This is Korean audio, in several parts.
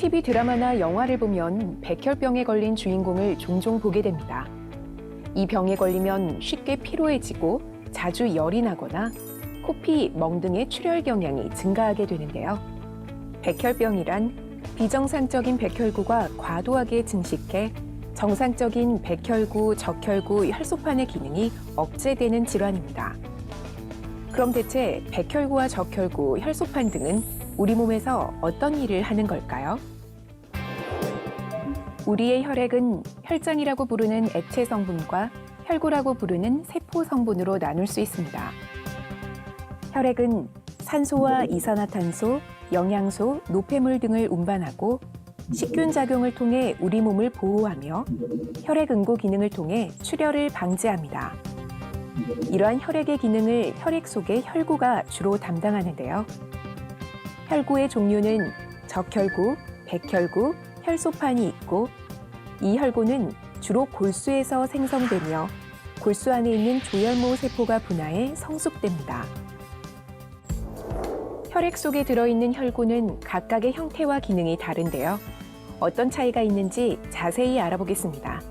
TV 드라마나 영화를 보면 백혈병에 걸린 주인공을 종종 보게 됩니다. 이 병에 걸리면 쉽게 피로해지고 자주 열이 나거나 코피, 멍 등의 출혈 경향이 증가하게 되는데요. 백혈병이란 비정상적인 백혈구가 과도하게 증식해 정상적인 백혈구, 적혈구, 혈소판의 기능이 억제되는 질환입니다. 그럼 대체 백혈구와 적혈구, 혈소판 등은 우리 몸에서 어떤 일을 하는 걸까요? 우리의 혈액은 혈장이라고 부르는 액체 성분과 혈구라고 부르는 세포 성분으로 나눌 수 있습니다. 혈액은 산소와 이산화탄소, 영양소, 노폐물 등을 운반하고 식균 작용을 통해 우리 몸을 보호하며 혈액 응고 기능을 통해 출혈을 방지합니다. 이러한 혈액의 기능을 혈액 속의 혈구가 주로 담당하는데요. 혈구의 종류는 적혈구, 백혈구, 혈소판이 있고 이 혈구는 주로 골수에서 생성되며 골수 안에 있는 조혈모 세포가 분화해 성숙됩니다. 혈액 속에 들어있는 혈구는 각각의 형태와 기능이 다른데요. 어떤 차이가 있는지 자세히 알아보겠습니다.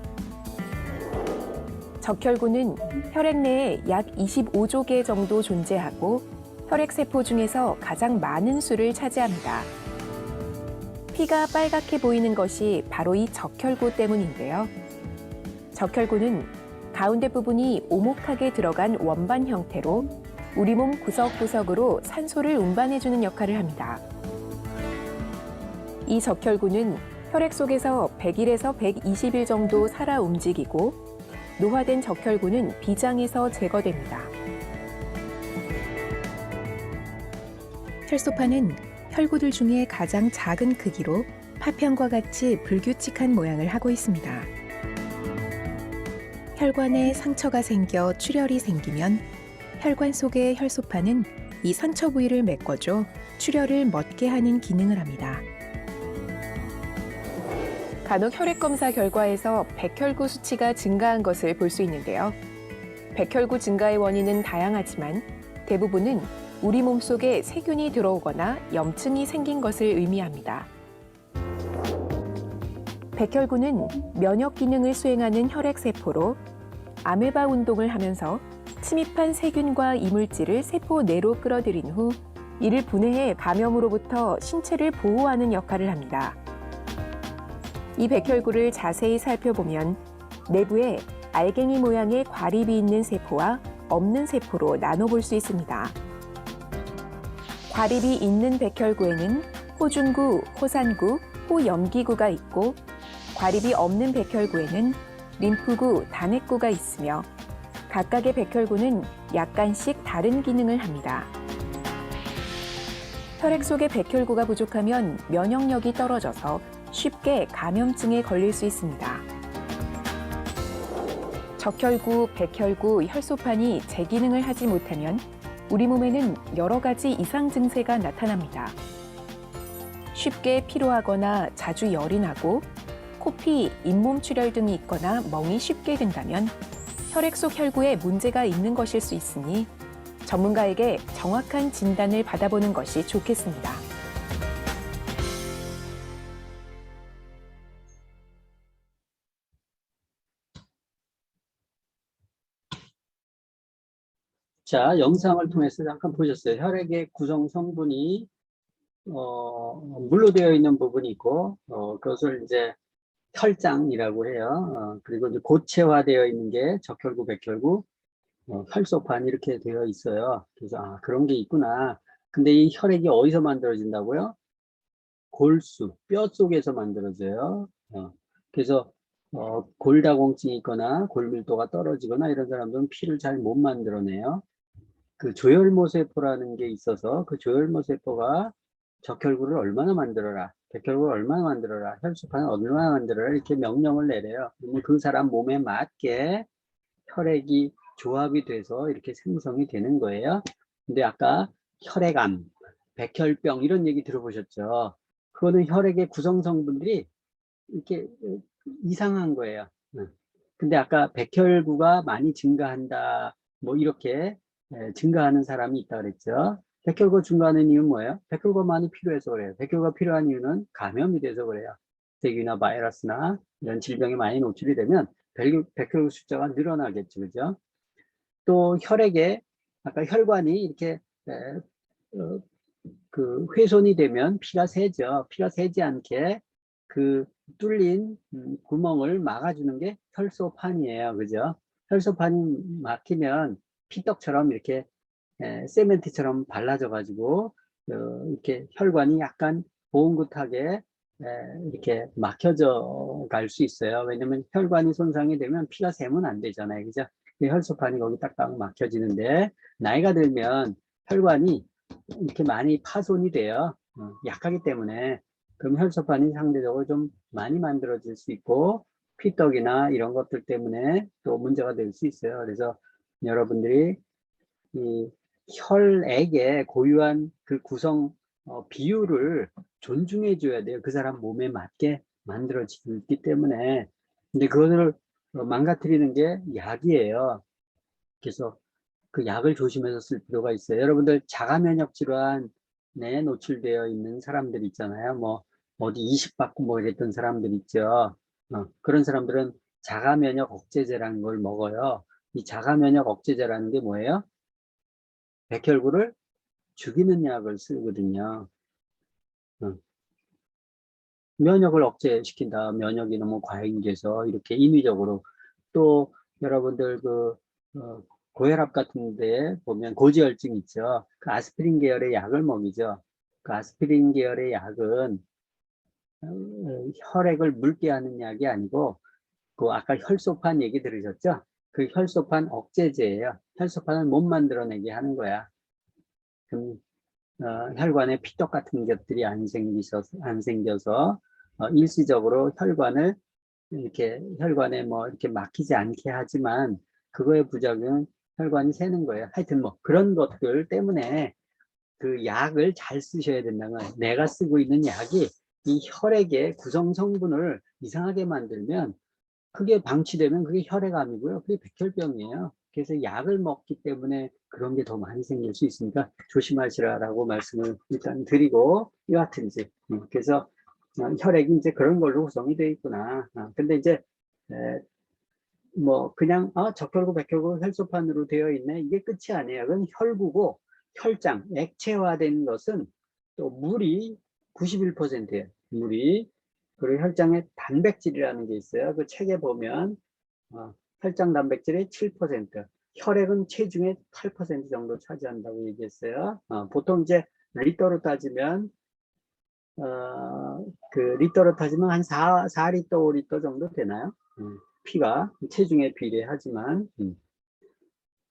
적혈구는 혈액 내에 약 25조 개 정도 존재하고 혈액세포 중에서 가장 많은 수를 차지합니다. 피가 빨갛게 보이는 것이 바로 이 적혈구 때문인데요. 적혈구는 가운데 부분이 오목하게 들어간 원반 형태로 우리 몸 구석구석으로 산소를 운반해주는 역할을 합니다. 이 적혈구는 혈액 속에서 100일에서 120일 정도 살아 움직이고 노화된 적혈구는 비장에서 제거됩니다. 혈소판은 혈구들 중에 가장 작은 크기로 파편과 같이 불규칙한 모양을 하고 있습니다. 혈관에 상처가 생겨 출혈이 생기면 혈관 속의 혈소판은 이 상처 부위를 메꿔줘 출혈을 멎게 하는 기능을 합니다. 간혹 혈액 검사 결과에서 백혈구 수치가 증가한 것을 볼 수 있는데요. 백혈구 증가의 원인은 다양하지만 대부분은 우리 몸속에 세균이 들어오거나 염증이 생긴 것을 의미합니다. 백혈구는 면역 기능을 수행하는 혈액세포로 아메바 운동을 하면서 침입한 세균과 이물질을 세포 내로 끌어들인 후 이를 분해해 감염으로부터 신체를 보호하는 역할을 합니다. 이 백혈구를 자세히 살펴보면 내부에 알갱이 모양의 과립이 있는 세포와 없는 세포로 나눠볼 수 있습니다. 과립이 있는 백혈구에는 호중구, 호산구, 호염기구가 있고 과립이 없는 백혈구에는 림프구, 단핵구가 있으며 각각의 백혈구는 약간씩 다른 기능을 합니다. 혈액 속에 백혈구가 부족하면 면역력이 떨어져서 쉽게 감염증에 걸릴 수 있습니다. 적혈구, 백혈구, 혈소판이 제 기능을 하지 못하면 우리 몸에는 여러 가지 이상 증세가 나타납니다. 쉽게 피로하거나 자주 열이 나고 코피, 잇몸 출혈 등이 있거나 멍이 쉽게 든다면 혈액 속 혈구에 문제가 있는 것일 수 있으니 전문가에게 정확한 진단을 받아보는 것이 좋겠습니다. 자, 영상을 통해서 잠깐 보셨어요. 혈액의 구성 성분이 물로 되어 있는 부분이 있고 그것을 이제 혈장이라고 해요. 그리고 이제 고체화되어 있는 게 적혈구, 백혈구, 혈소판 이렇게 되어 있어요. 그래서 그런 게 있구나. 근데 이 혈액이 어디서 만들어진다고요? 골수, 뼈 속에서 만들어져요. 그래서 골다공증이 있거나 골밀도가 떨어지거나 이런 사람들은 피를 잘 못 만들어내요. 그 조혈모 세포라는 게 있어서 그 조혈모 세포가 적혈구를 얼마나 만들어라, 백혈구를 얼마나 만들어라, 혈소판을 얼마나 만들어라 이렇게 명령을 내려요. 그러면 그 사람 몸에 맞게 혈액이 조합이 돼서 이렇게 생성이 되는 거예요. 근데 아까 혈액암, 백혈병 이런 얘기 들어보셨죠? 그거는 혈액의 구성 성분들이 이렇게 이상한 거예요. 근데 아까 백혈구가 많이 증가한다 뭐 이렇게 증가하는 사람이 있다 그랬죠. 백혈구 증가하는 이유는 뭐예요? 백혈구가 많이 필요해서 그래요. 백혈구가 필요한 이유는 감염이 돼서 그래요. 세균이나 바이러스나 이런 질병에 많이 노출이 되면 백혈구 숫자가 늘어나겠죠. 그죠? 또 혈액에 아까 혈관이 이렇게 어, 그 훼손이 되면 피가 새죠. 피가 새지 않게 그 뚫린 구멍을 막아주는 게 혈소판이에요. 그죠? 혈소판이 막히면 피떡처럼 이렇게 세멘트처럼 발라져 가지고 이렇게 혈관이 약간 봉긋하게 이렇게 막혀져 갈 수 있어요. 왜냐면 혈관이 손상이 되면 피가 새면 안 되잖아요. 그죠? 혈소판이 거기 딱딱 막혀지는데 나이가 들면 혈관이 이렇게 많이 파손이 돼요. 약하기 때문에. 그럼 혈소판이 상대적으로 좀 많이 만들어질 수 있고 피떡이나 이런 것들 때문에 또 문제가 될 수 있어요. 그래서 여러분들이 이 혈액의 고유한 그 구성 비율을 존중해 줘야 돼요. 그 사람 몸에 맞게 만들어지기 때문에. 근데 그거를 망가뜨리는 게 약이에요. 그래서 그 약을 조심해서 쓸 필요가 있어요. 여러분들 자가 면역 질환에 노출되어 있는 사람들 있잖아요. 뭐 어디 이식받고 뭐 이랬던 사람들 있죠. 그런 사람들은 자가 면역 억제제라는 걸 먹어요. 이 자가 면역 억제제라는 게 뭐예요? 백혈구를 죽이는 약을 쓰거든요. 어, 면역을 억제시킨다. 면역이 너무 과잉돼서 이렇게 인위적으로. 또 여러분들 고혈압 같은 데 보면 고지혈증 있죠. 그 아스피린 계열의 약을 먹이죠. 그 아스피린 계열의 약은 혈액을 묽게 하는 약이 아니고 그 아까 혈소판 얘기 들으셨죠? 그 혈소판 억제제예요. 혈소판을 못 만들어내게 하는 거야. 그럼 혈관에 피떡 같은 것들이 안 생겨서 일시적으로 혈관을 이렇게 혈관에 뭐 이렇게 막히지 않게 하지만 그거의 부작용은 혈관이 새는 거예요. 하여튼 뭐 그런 것들 때문에 그 약을 잘 쓰셔야 된다는 거예요. 내가 쓰고 있는 약이 이 혈액의 구성 성분을 이상하게 만들면 그게 방치되면 그게 혈액암이고요. 그게 백혈병이에요. 그래서 약을 먹기 때문에 그런 게 더 많이 생길 수 있으니까 조심하시라라고 말씀을 일단 드리고 여하튼지 그래서 혈액이 이제 그런 걸로 구성이 되어 있구나. 근데 이제 뭐 그냥 적혈구, 백혈구, 혈소판으로 되어 있네 이게 끝이 아니에요. 그건 혈구고 혈장, 액체화된 것은 또 물이 91%예요. 물이. 그리고 혈장에 단백질이라는 게 있어요. 그 책에 보면 혈장 단백질의 7%, 혈액은 체중의 8% 정도 차지한다고 얘기했어요. 보통 이제 리터로 따지면 리터로 따지면 한 4리터, 5리터 정도 되나요? 피가 체중에 비례하지만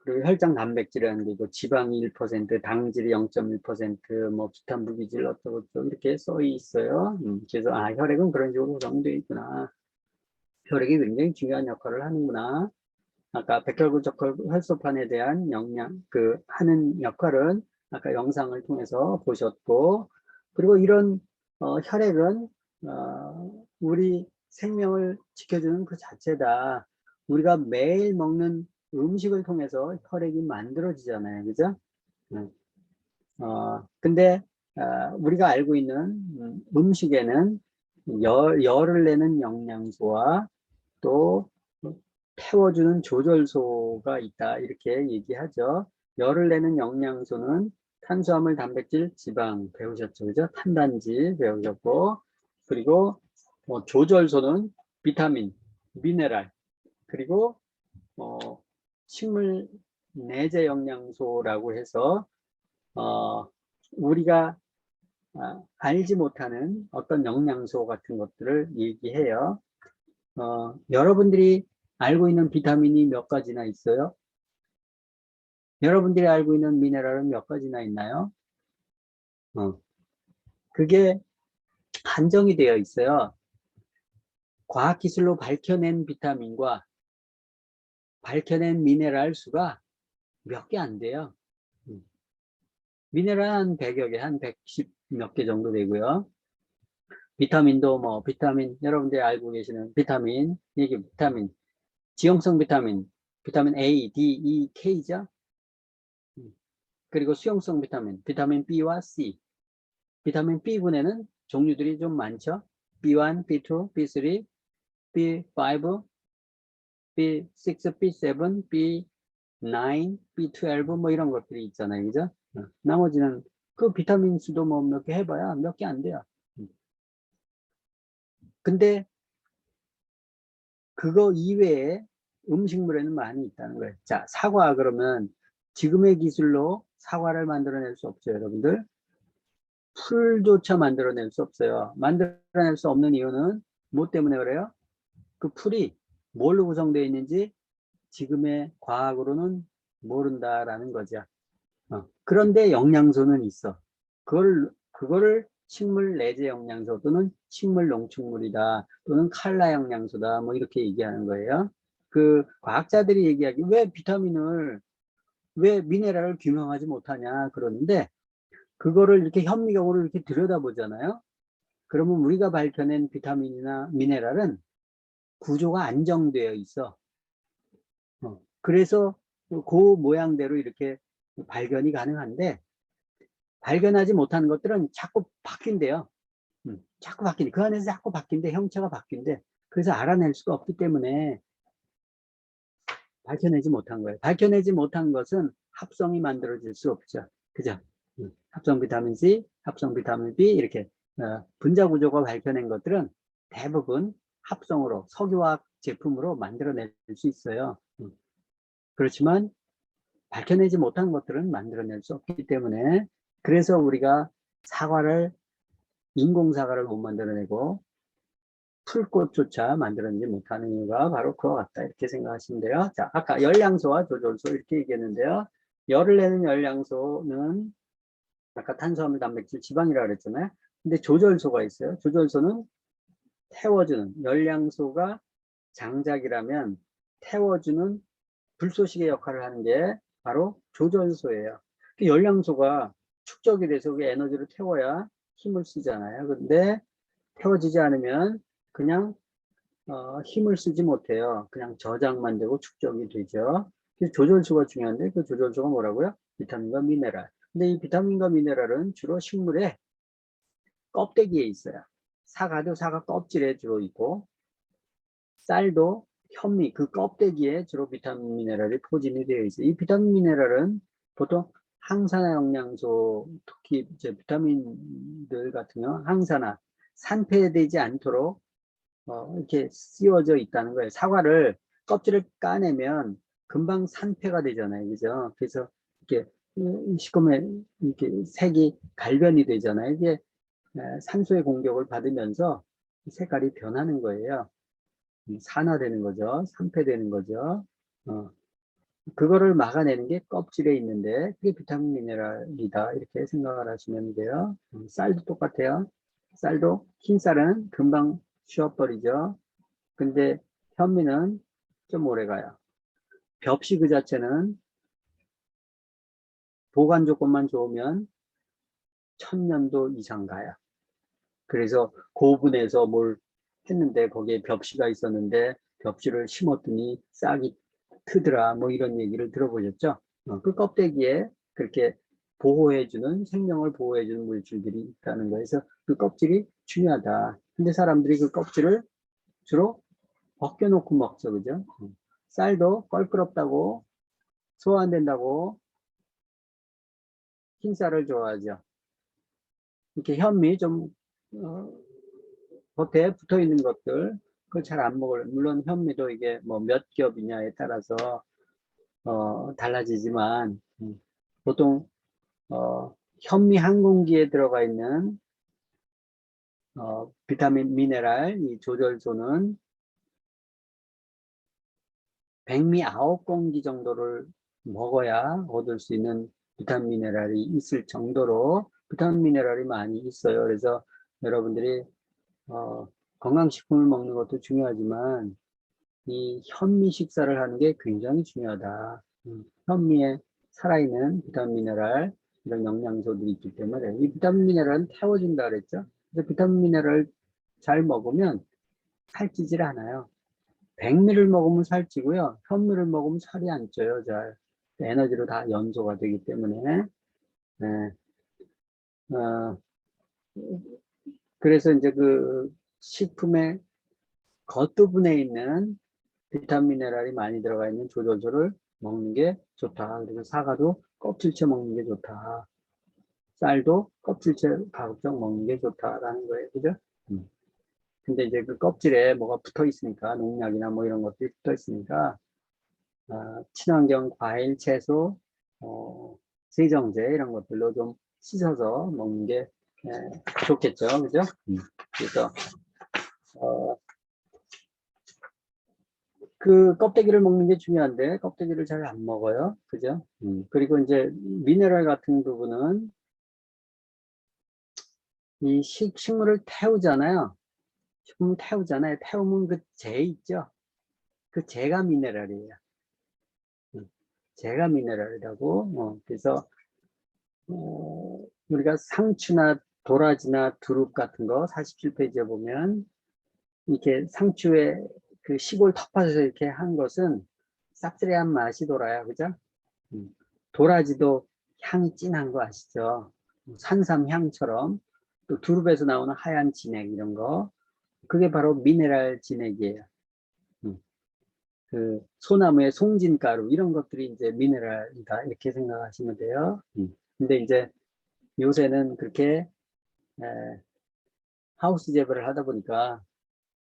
그리고 혈장 단백질이라는 게 있고 지방이 1%, 당질이 0.1%, 뭐 기타 무기질 어쩌고 저쩌고 이렇게 써 있어요. 그래서 혈액은 그런 식으로 구성되어 있구나. 혈액이 굉장히 중요한 역할을 하는구나. 아까 백혈구, 적혈구, 혈소판에 대한 하는 역할은 아까 영상을 통해서 보셨고, 그리고 이런 혈액은 우리 생명을 지켜주는 그 자체다. 우리가 매일 먹는 음식을 통해서 혈액이 만들어지잖아요. 그죠? 음. 근데 우리가 알고 있는 음식에는 열을 내는 영양소와 또 태워주는 조절소가 있다 이렇게 얘기하죠. 열을 내는 영양소는 탄수화물, 단백질, 지방 배우셨죠, 그죠? 탄단지 배우셨고 그리고 조절소는 비타민, 미네랄 그리고 식물 내재 영양소라고 해서 우리가 알지 못하는 어떤 영양소 같은 것들을 얘기해요. 여러분들이 알고 있는 비타민이 몇 가지나 있어요? 여러분들이 알고 있는 미네랄은 몇 가지나 있나요? 그게 한정이 되어 있어요. 과학기술로 밝혀낸 비타민과 밝혀낸 미네랄 수가 몇 개 안 돼요. 미네랄 한 100여 개, 한 110 몇 개 정도 되고요. 비타민도 뭐, 여러분들이 알고 계시는 비타민, 이게 비타민, 지용성 비타민 A, D, E, K죠? 그리고 수용성 비타민, 비타민 B와 C. 비타민 B군에는 종류들이 좀 많죠. B1, B2, B3, B5, B6, B7, B9, B12 뭐 이런 것들이 있잖아요. 그죠? 나머지는 그 비타민 수도 뭐 몇 개 해봐야 몇 개 안 돼요. 근데 그거 이외에 음식물에는 많이 있다는 거예요. 자, 사과 그러면 지금의 기술로 사과를 만들어낼 수 없죠, 여러분들. 풀조차 만들어낼 수 없어요. 만들어낼 수 없는 이유는 뭐 때문에 그래요? 그 풀이 뭘로 구성되어 있는지 지금의 과학으로는 모른다라는 거죠. 그런데 영양소는 있어. 그거를 식물 내재 영양소 또는 식물 농축물이다 또는 칼라 영양소다 뭐 이렇게 얘기하는 거예요. 그 과학자들이 얘기하기 왜 미네랄을 규명하지 못하냐 그러는데 그거를 이렇게 현미경으로 이렇게 들여다보잖아요. 그러면 우리가 밝혀낸 비타민이나 미네랄은 구조가 안정되어 있어. 그래서 그 모양대로 이렇게 발견이 가능한데 발견하지 못하는 것들은 자꾸 바뀐대요. 자꾸 바뀌는데 그 안에서 자꾸 바뀐대 형체가 바뀐대. 그래서 알아낼 수가 없기 때문에 밝혀내지 못한 거예요. 밝혀내지 못한 것은 합성이 만들어질 수 없죠. 그죠? 합성 비타민 C, 합성 비타민 B 이렇게 분자 구조가 밝혀낸 것들은 대부분 합성으로 석유화학 제품으로 만들어낼 수 있어요. 그렇지만 밝혀내지 못한 것들은 만들어낼 수 없기 때문에 그래서 우리가 인공사과를 못 만들어내고 풀꽃조차 만들어내지 못하는 이유가 바로 그와 같다 이렇게 생각하시면 돼요. 자, 아까 열량소와 조절소 이렇게 얘기했는데요. 열을 내는 열량소는 아까 탄수화물, 단백질, 지방이라고 그랬잖아요. 근데 조절소가 있어요. 조절소는 태워주는 열량소가 장작이라면 태워주는 불쏘시개 역할을 하는 게 바로 조절소예요. 열량소가 축적이 돼서 그 에너지를 태워야 힘을 쓰잖아요. 근데 태워지지 않으면 그냥 힘을 쓰지 못해요. 그냥 저장만 되고 축적이 되죠. 그래서 조절소가 중요한데 그 조절소가 뭐라고요? 비타민과 미네랄. 근데 이 비타민과 미네랄은 주로 식물의 껍데기에 있어요. 사과도 사과 껍질에 주로 있고 쌀도 현미 그 껍데기에 주로 비타민 미네랄이 포진이 되어 있어요. 이 비타민 미네랄은 보통 항산화 영양소 특히 이제 비타민들 같은 경우 항산화 산패되지 않도록 이렇게 씌워져 있다는 거예요. 사과를 껍질을 까내면 금방 산패가 되잖아요. 그죠? 그래서 이렇게 시커매 이렇게 색이 갈변이 되잖아요. 이게 산소의 공격을 받으면서 색깔이 변하는 거예요. 산화되는 거죠. 산패되는 거죠. 그거를 막아내는 게 껍질에 있는데 그게 비타민 미네랄이다 이렇게 생각을 하시면 돼요. 쌀도 똑같아요. 쌀도 흰 쌀은 금방 쉬어버리죠. 근데 현미는 좀 오래 가요. 벽시 그 자체는 보관 조건만 좋으면 1000년도 이상 가요. 그래서 고분해서 뭘 했는데 거기에 벽시가 있었는데 벽시를 심었더니 싹이 트더라 뭐 이런 얘기를 들어보셨죠? 그 껍데기에 그렇게 생명을 보호해주는 물질들이 있다는 거에서 그 껍질이 중요하다. 근데 사람들이 그 껍질을 주로 벗겨놓고 먹죠, 그죠? 쌀도 껄끄럽다고 소화 안 된다고 흰쌀을 좋아하죠. 이렇게 현미 좀 겉에 붙어 있는 것들 그걸 잘 안 먹어요. 물론 현미도 이게 뭐 몇 겹이냐에 따라서 달라지지만 보통 현미 한 공기에 들어가 있는 비타민 미네랄 이 조절소는 백미 9공기 정도를 먹어야 얻을 수 있는 비타민 미네랄이 있을 정도로 비타민 미네랄이 많이 있어요. 그래서 여러분들이 건강식품을 먹는 것도 중요하지만 이 현미 식사를 하는 게 굉장히 중요하다. 현미에 살아있는 비타민 미네랄 이런 영양소들이 있기 때문에 이 비타민 미네랄은 태워준다 그랬죠. 그래서 비타민 미네랄을 잘 먹으면 살찌질 않아요. 백미를 먹으면 살찌고요. 현미를 먹으면 살이 안 쪄요. 잘 에너지로 다 연소가 되기 때문에 네. 그래서 이제 그 식품의 겉부분에 있는 비타민 미네랄이 많이 들어가 있는 조조조를 먹는 게 좋다. 그리고 사과도 껍질째 먹는 게 좋다. 쌀도 껍질째 가급적 먹는 게 좋다라는 거예요. 그죠? 근데 이제 그 껍질에 뭐가 붙어 있으니까, 농약이나 뭐 이런 것들이 붙어 있으니까, 친환경 과일, 채소, 세정제 이런 것들로 좀 씻어서 먹는 게 좋겠죠. 그죠? 그래서, 그 껍데기를 먹는 게 중요한데, 껍데기를 잘 안 먹어요. 그죠? 그리고 이제 미네랄 같은 부분은 이 식물을 태우잖아요. 식물 태우잖아요. 태우면 그 재 있죠? 그 재가 미네랄이에요. 재가 미네랄이라고. 그래서 우리가 상추나 도라지나 두릅 같은 거 47페이지에 보면 이렇게 상추에 그 시골 텃밭에서 이렇게 한 것은 쌉싸래한 맛이 돌아요. 그죠? 도라지도 향이 진한 거 아시죠? 산삼 향처럼. 또 두릅에서 나오는 하얀 진액 이런 거, 그게 바로 미네랄 진액이에요. 그 소나무의 송진가루 이런 것들이 이제 미네랄이다 이렇게 생각하시면 돼요. 근데 이제 요새는 그렇게 하우스 재배를 하다 보니까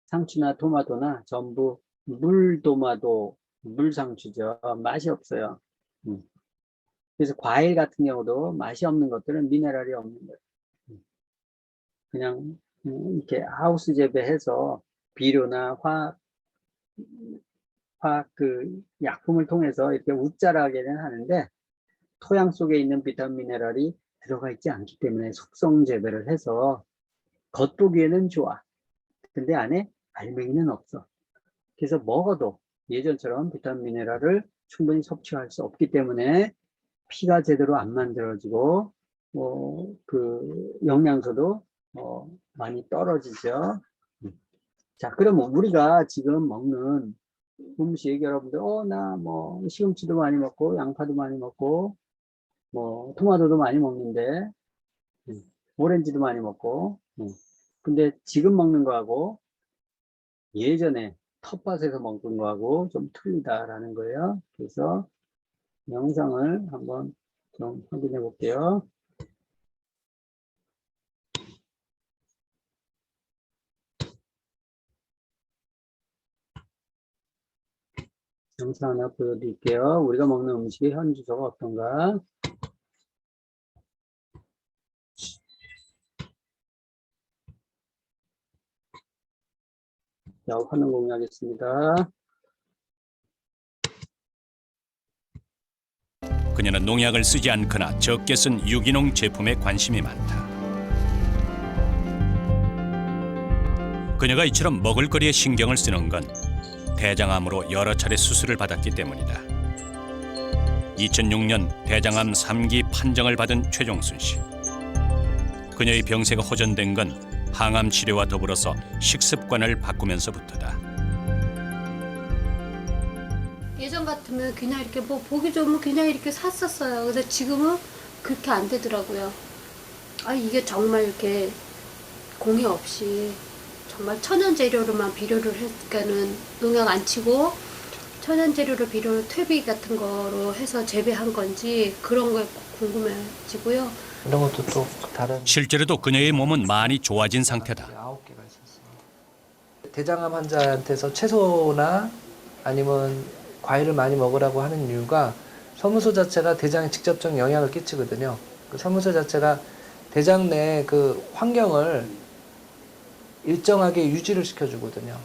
상추나 토마토나 전부 물토마토, 물상추죠. 맛이 없어요. 그래서 과일 같은 경우도 맛이 없는 것들은 미네랄이 없는 거예요. 그냥 이렇게 하우스 재배해서 비료나 화학 그 약품을 통해서 이렇게 웃자라게는 하는데, 토양 속에 있는 비타민 미네랄이 들어가 있지 않기 때문에 숙성 재배를 해서 겉보기에는 좋아. 근데 안에 알맹이는 없어. 그래서 먹어도 예전처럼 비타민 미네랄을 충분히 섭취할 수 없기 때문에 피가 제대로 안 만들어지고 그 영양소도 많이 떨어지죠. 자, 그러면 우리가 지금 먹는 음식, 여러분들 나 뭐 시금치도 많이 먹고 양파도 많이 먹고 뭐 토마토도 많이 먹는데, 오렌지도 많이 먹고, 근데 지금 먹는 거하고 예전에 텃밭에서 먹는 거하고 좀 틀리다라는 거예요. 그래서 영상을 한번 좀 확인해 볼게요. 영상 하나 보여드릴게요. 우리가 먹는 음식의 현 주소가 어떤가? 자, 화면 공유하겠습니다. 그녀는 농약을 쓰지 않거나 적게 쓴 유기농 제품에 관심이 많다. 그녀가 이처럼 먹을거리에 신경을 쓰는 건 대장암으로 여러 차례 수술을 받았기 때문이다. 2006년 대장암 3기 판정을 받은 최종순 씨. 그녀의 병세가 호전된 건 항암 치료와 더불어서 식습관을 바꾸면서부터다. 예전 같으면 그냥 이렇게 뭐 보기 좋으면 그냥 이렇게 샀었어요. 근데 지금은 그렇게 안 되더라고요. 이게 정말 이렇게 공해 없이 정말 천연 재료로만 비료를 했으니까는 농약 안 치고 천연 재료로 비료를 퇴비 같은 거로 해서 재배한 건지 그런 거에 궁금해지고요. 이런 것도 또 다른 실제로도 그녀의 몸은 많이 좋아진 상태다. 9개가 있었어요. 대장암 환자한테서 채소나 아니면 과일을 많이 먹으라고 하는 이유가 섬유소 자체가 대장에 직접적인 영향을 끼치거든요. 그 섬유소 자체가 대장 내 그 환경을 일정하게 유지를 시켜주거든요.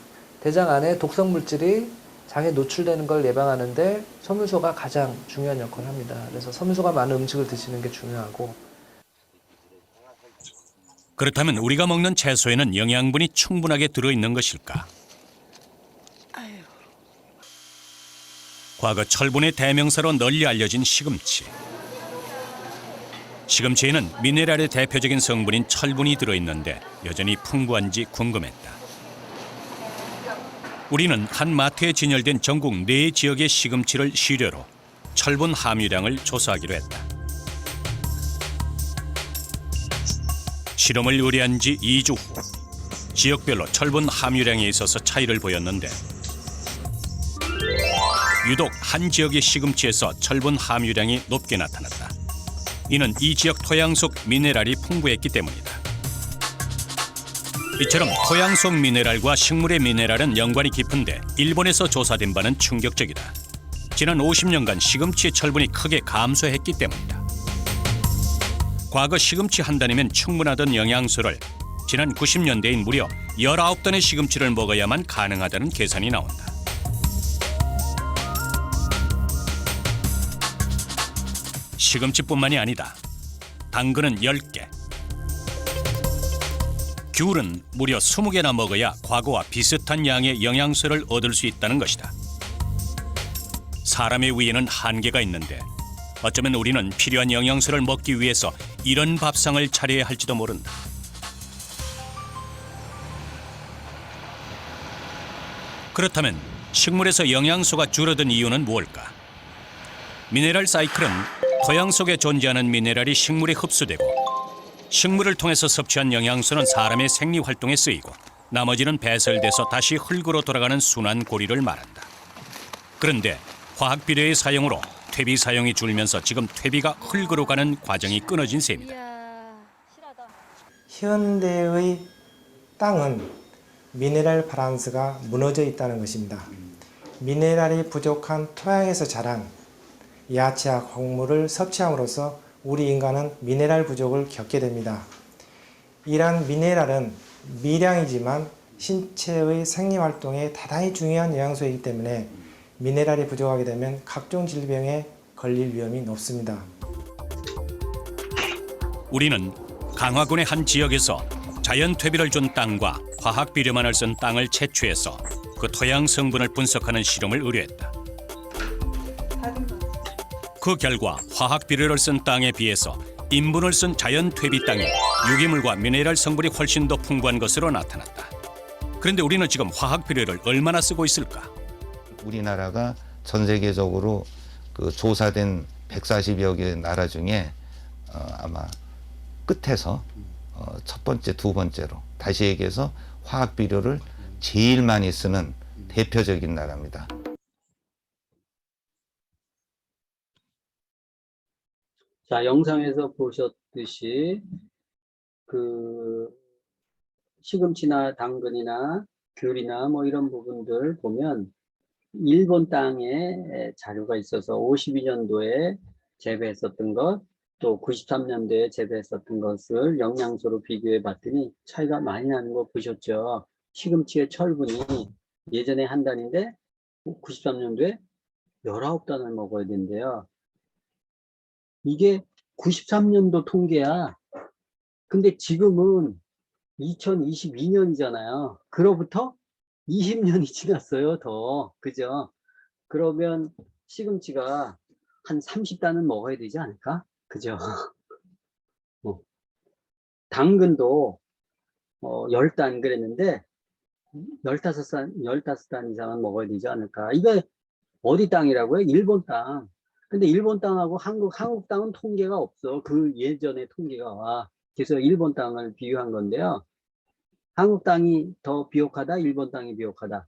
대장 안에 독성 물질이 장에 노출되는 걸 예방하는데 섬유소가 가장 중요한 역할을 합니다. 그래서 섬유소가 많은 음식을 드시는 게 중요하고. 그렇다면 우리가 먹는 채소에는 영양분이 충분하게 들어있는 것일까? 과거 철분의 대명사로 널리 알려진 시금치. 시금치에는 미네랄의 대표적인 성분인 철분이 들어있는데 여전히 풍부한지 궁금했다. 우리는 한 마트에 진열된 전국 4지역의 시금치를 시료로 철분 함유량을 조사하기로 했다. 실험을 의뢰한 지 2주 후 지역별로 철분 함유량에 있어서 차이를 보였는데 유독 한 지역의 시금치에서 철분 함유량이 높게 나타났다. 이는 이 지역 토양 속 미네랄이 풍부했기 때문이다. 이처럼 토양 속 미네랄과 식물의 미네랄은 연관이 깊은데 일본에서 조사된 바는 충격적이다. 지난 50년간 시금치의 철분이 크게 감소했기 때문이다. 과거 시금치 한 단위면 충분하던 영양소를 지난 90년대인 무려 19단의 시금치를 먹어야만 가능하다는 계산이 나온다. 시금치뿐만이 아니다. 당근은 10개, 귤은 무려 20개나 먹어야 과거와 비슷한 양의 영양소를 얻을 수 있다는 것이다. 사람의 위에는 한계가 있는데 어쩌면 우리는 필요한 영양소를 먹기 위해서 이런 밥상을 차려야 할지도 모른다. 그렇다면 식물에서 영양소가 줄어든 이유는 무엇일까? 미네랄 사이클은 토양 속에 존재하는 미네랄이 식물에 흡수되고 식물을 통해서 섭취한 영양소는 사람의 생리활동에 쓰이고 나머지는 배설돼서 다시 흙으로 돌아가는 순환 고리를 말한다. 그런데 화학 비료의 사용으로 퇴비 사용이 줄면서 지금 퇴비가 흙으로 가는 과정이 끊어진 셈이다. 이야, 실하다. 현대의 땅은 미네랄 밸런스가 무너져 있다는 것입니다. 미네랄이 부족한 토양에서 자란 야채와 곡물을 섭취함으로써 우리 인간은 미네랄 부족을 겪게 됩니다. 이러한 미네랄은 미량이지만 신체의 생리활동에 대단히 중요한 영양소이기 때문에 미네랄이 부족하게 되면 각종 질병에 걸릴 위험이 높습니다. 우리는 강화군의 한 지역에서 자연 퇴비를 준 땅과 화학 비료만을 쓴 땅을 채취해서 그 토양 성분을 분석하는 실험을 의뢰했다. 그 결과 화학 비료를 쓴 땅에 비해서 인분을 쓴 자연 퇴비 땅이 유기물과 미네랄 성분이 훨씬 더 풍부한 것으로 나타났다. 그런데 우리는 지금 화학 비료를 얼마나 쓰고 있을까? 우리나라가 전 세계적으로 그 조사된 140여 개 나라 중에 아마 끝에서 첫 번째, 두 번째로 다시 얘기해서 화학 비료를 제일 많이 쓰는 대표적인 나라입니다. 자, 영상에서 보셨듯이 그 시금치나 당근이나 귤이나 뭐 이런 부분들 보면 일본 땅에 자료가 있어서 52년도에 재배했었던 것, 또 93년도에 재배했었던 것을 영양소로 비교해 봤더니 차이가 많이 나는 거 보셨죠? 시금치의 철분이 예전에 한 단인데 93년도에 19단을 먹어야 된대요. 이게 93년도 통계야. 근데 지금은 2022년이잖아요. 그로부터 20년이 지났어요, 더. 그죠? 그러면 시금치가 한 30단은 먹어야 되지 않을까? 그죠? 당근도 10단 그랬는데 15단 이상은 먹어야 되지 않을까? 이거 어디 땅이라고요? 일본 땅. 근데 일본 땅하고 한국 땅은 통계가 없어. 그 예전에 통계가 와. 그래서 일본 땅을 비교한 건데요. 한국 땅이 더 비옥하다? 일본 땅이 비옥하다?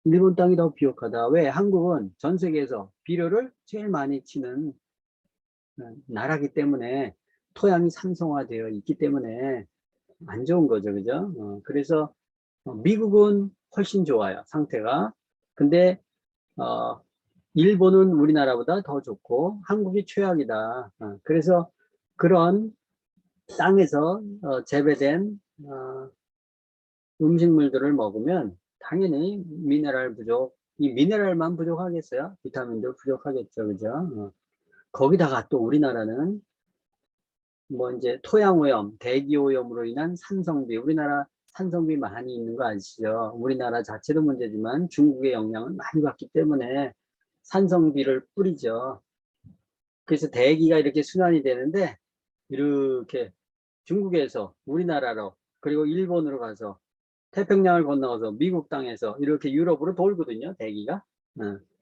일본 땅이 더 비옥하다. 왜? 한국은 전 세계에서 비료를 제일 많이 치는 나라기 때문에 토양이 산성화되어 있기 때문에 안 좋은 거죠. 그죠? 그래서 미국은 훨씬 좋아요. 상태가. 근데 일본은 우리나라보다 더 좋고 한국이 최악이다. 그래서 그런 땅에서 재배된 음식물들을 먹으면 당연히 미네랄 부족, 이 미네랄만 부족하겠어요? 비타민도 부족하겠죠. 그죠? 거기다가 또 우리나라는 뭐 이제 토양오염, 대기오염으로 인한 산성비, 우리나라 산성비 많이 있는 거 아시죠? 우리나라 자체도 문제지만 중국의 영향을 많이 받기 때문에 산성비를 뿌리죠. 그래서 대기가 이렇게 순환이 되는데 이렇게 중국에서 우리나라로 그리고 일본으로 가서 태평양을 건너서 미국 땅에서 이렇게 유럽으로 돌거든요. 대기가.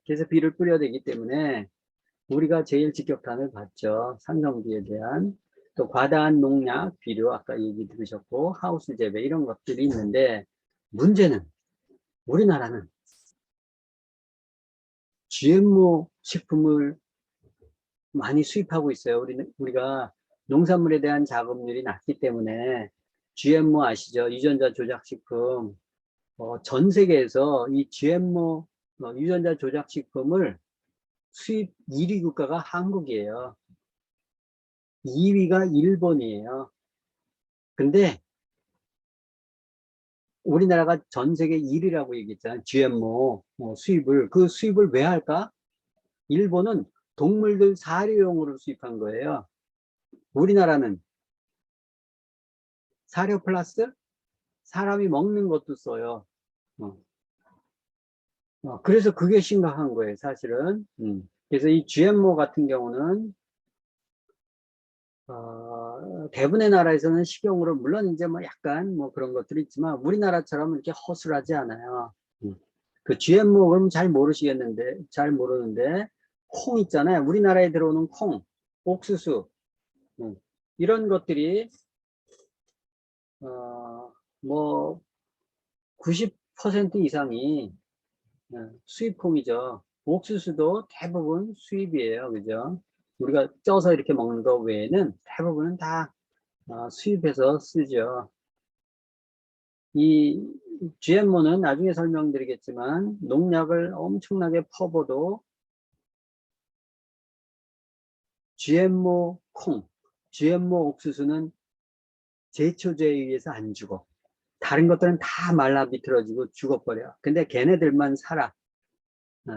그래서 비를 뿌려야 되기 때문에 우리가 제일 직격탄을 받죠. 산성비에 대한. 또 과다한 농약, 비료 아까 얘기 들으셨고 하우스 재배 이런 것들이 있는데 문제는 우리나라는 GMO 식품을 많이 수입하고 있어요. 우리가 농산물에 대한 작업률이 낮기 때문에 GMO 아시죠? 유전자 조작 식품. 전 세계에서 이 GMO 유전자 조작 식품을 수입 1위 국가가 한국이에요. 2위가 일본이에요. 근데 우리나라가 전 세계 1위라고 얘기했잖아요. GMO 수입을. 그 수입을 왜 할까? 일본은 동물들 사료용으로 수입한 거예요. 우리나라는 사료 플러스 사람이 먹는 것도 써요. 그래서 그게 심각한 거예요, 사실은. 그래서 이 GMO 같은 경우는 대부분의 나라에서는 식용으로 물론 이제 뭐 약간 뭐 그런 것들이 있지만 우리나라처럼 이렇게 허술하지 않아요. 그 GMO 그러면 잘 모르는데 콩 있잖아요. 우리나라에 들어오는 콩, 옥수수 이런 것들이 뭐 90% 이상이 수입콩이죠. 옥수수도 대부분 수입이에요. 그죠? 우리가 쪄서 이렇게 먹는 거 외에는 대부분은 다 수입해서 쓰죠. 이 GMO는 나중에 설명드리겠지만 농약을 엄청나게 퍼부어도 GMO 콩, GMO 옥수수는 제초제에 의해서 안 죽어. 다른 것들은 다 말라 비틀어지고 죽어버려. 근데 걔네들만 살아.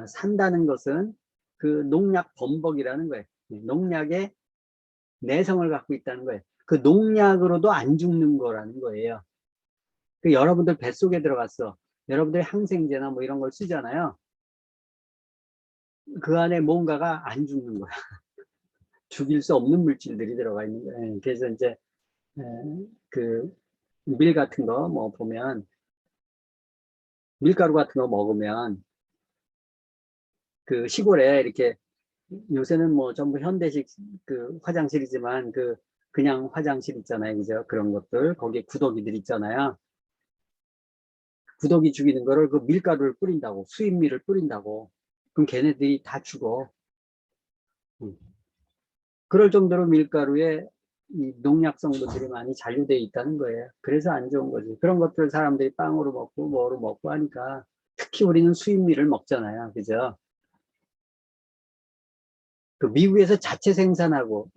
산다는 것은 그 농약 범벅이라는 거예요. 농약의 내성을 갖고 있다는 거예요. 그 농약으로도 안 죽는 거라는 거예요. 그 여러분들 뱃속에 들어갔어. 여러분들이 항생제나 뭐 이런 걸 쓰잖아요. 그 안에 뭔가가 안 죽는 거야. 죽일 수 없는 물질들이 들어가 있는 거예요. 그래서 이제 그 밀 같은 거 뭐 보면 밀가루 같은 거 먹으면 그 시골에 이렇게 요새는 뭐 전부 현대식 그 화장실이지만 그냥 화장실 있잖아요. 그죠? 그런 것들 거기에 구더기들 있잖아요. 구더기 죽이는 거를 그 밀가루를 뿌린다고 수입밀을 뿌린다고 그럼 걔네들이 다 죽어. 그럴 정도로 밀가루에 이 농약 성분들이 많이 잔류되어 있다는 거예요. 그래서 안 좋은 거지. 그런 것들 사람들이 빵으로 먹고 뭐로 먹고 하니까 특히 우리는 수입밀을 먹잖아요. 그죠? 그 미국에서 자체 생산하고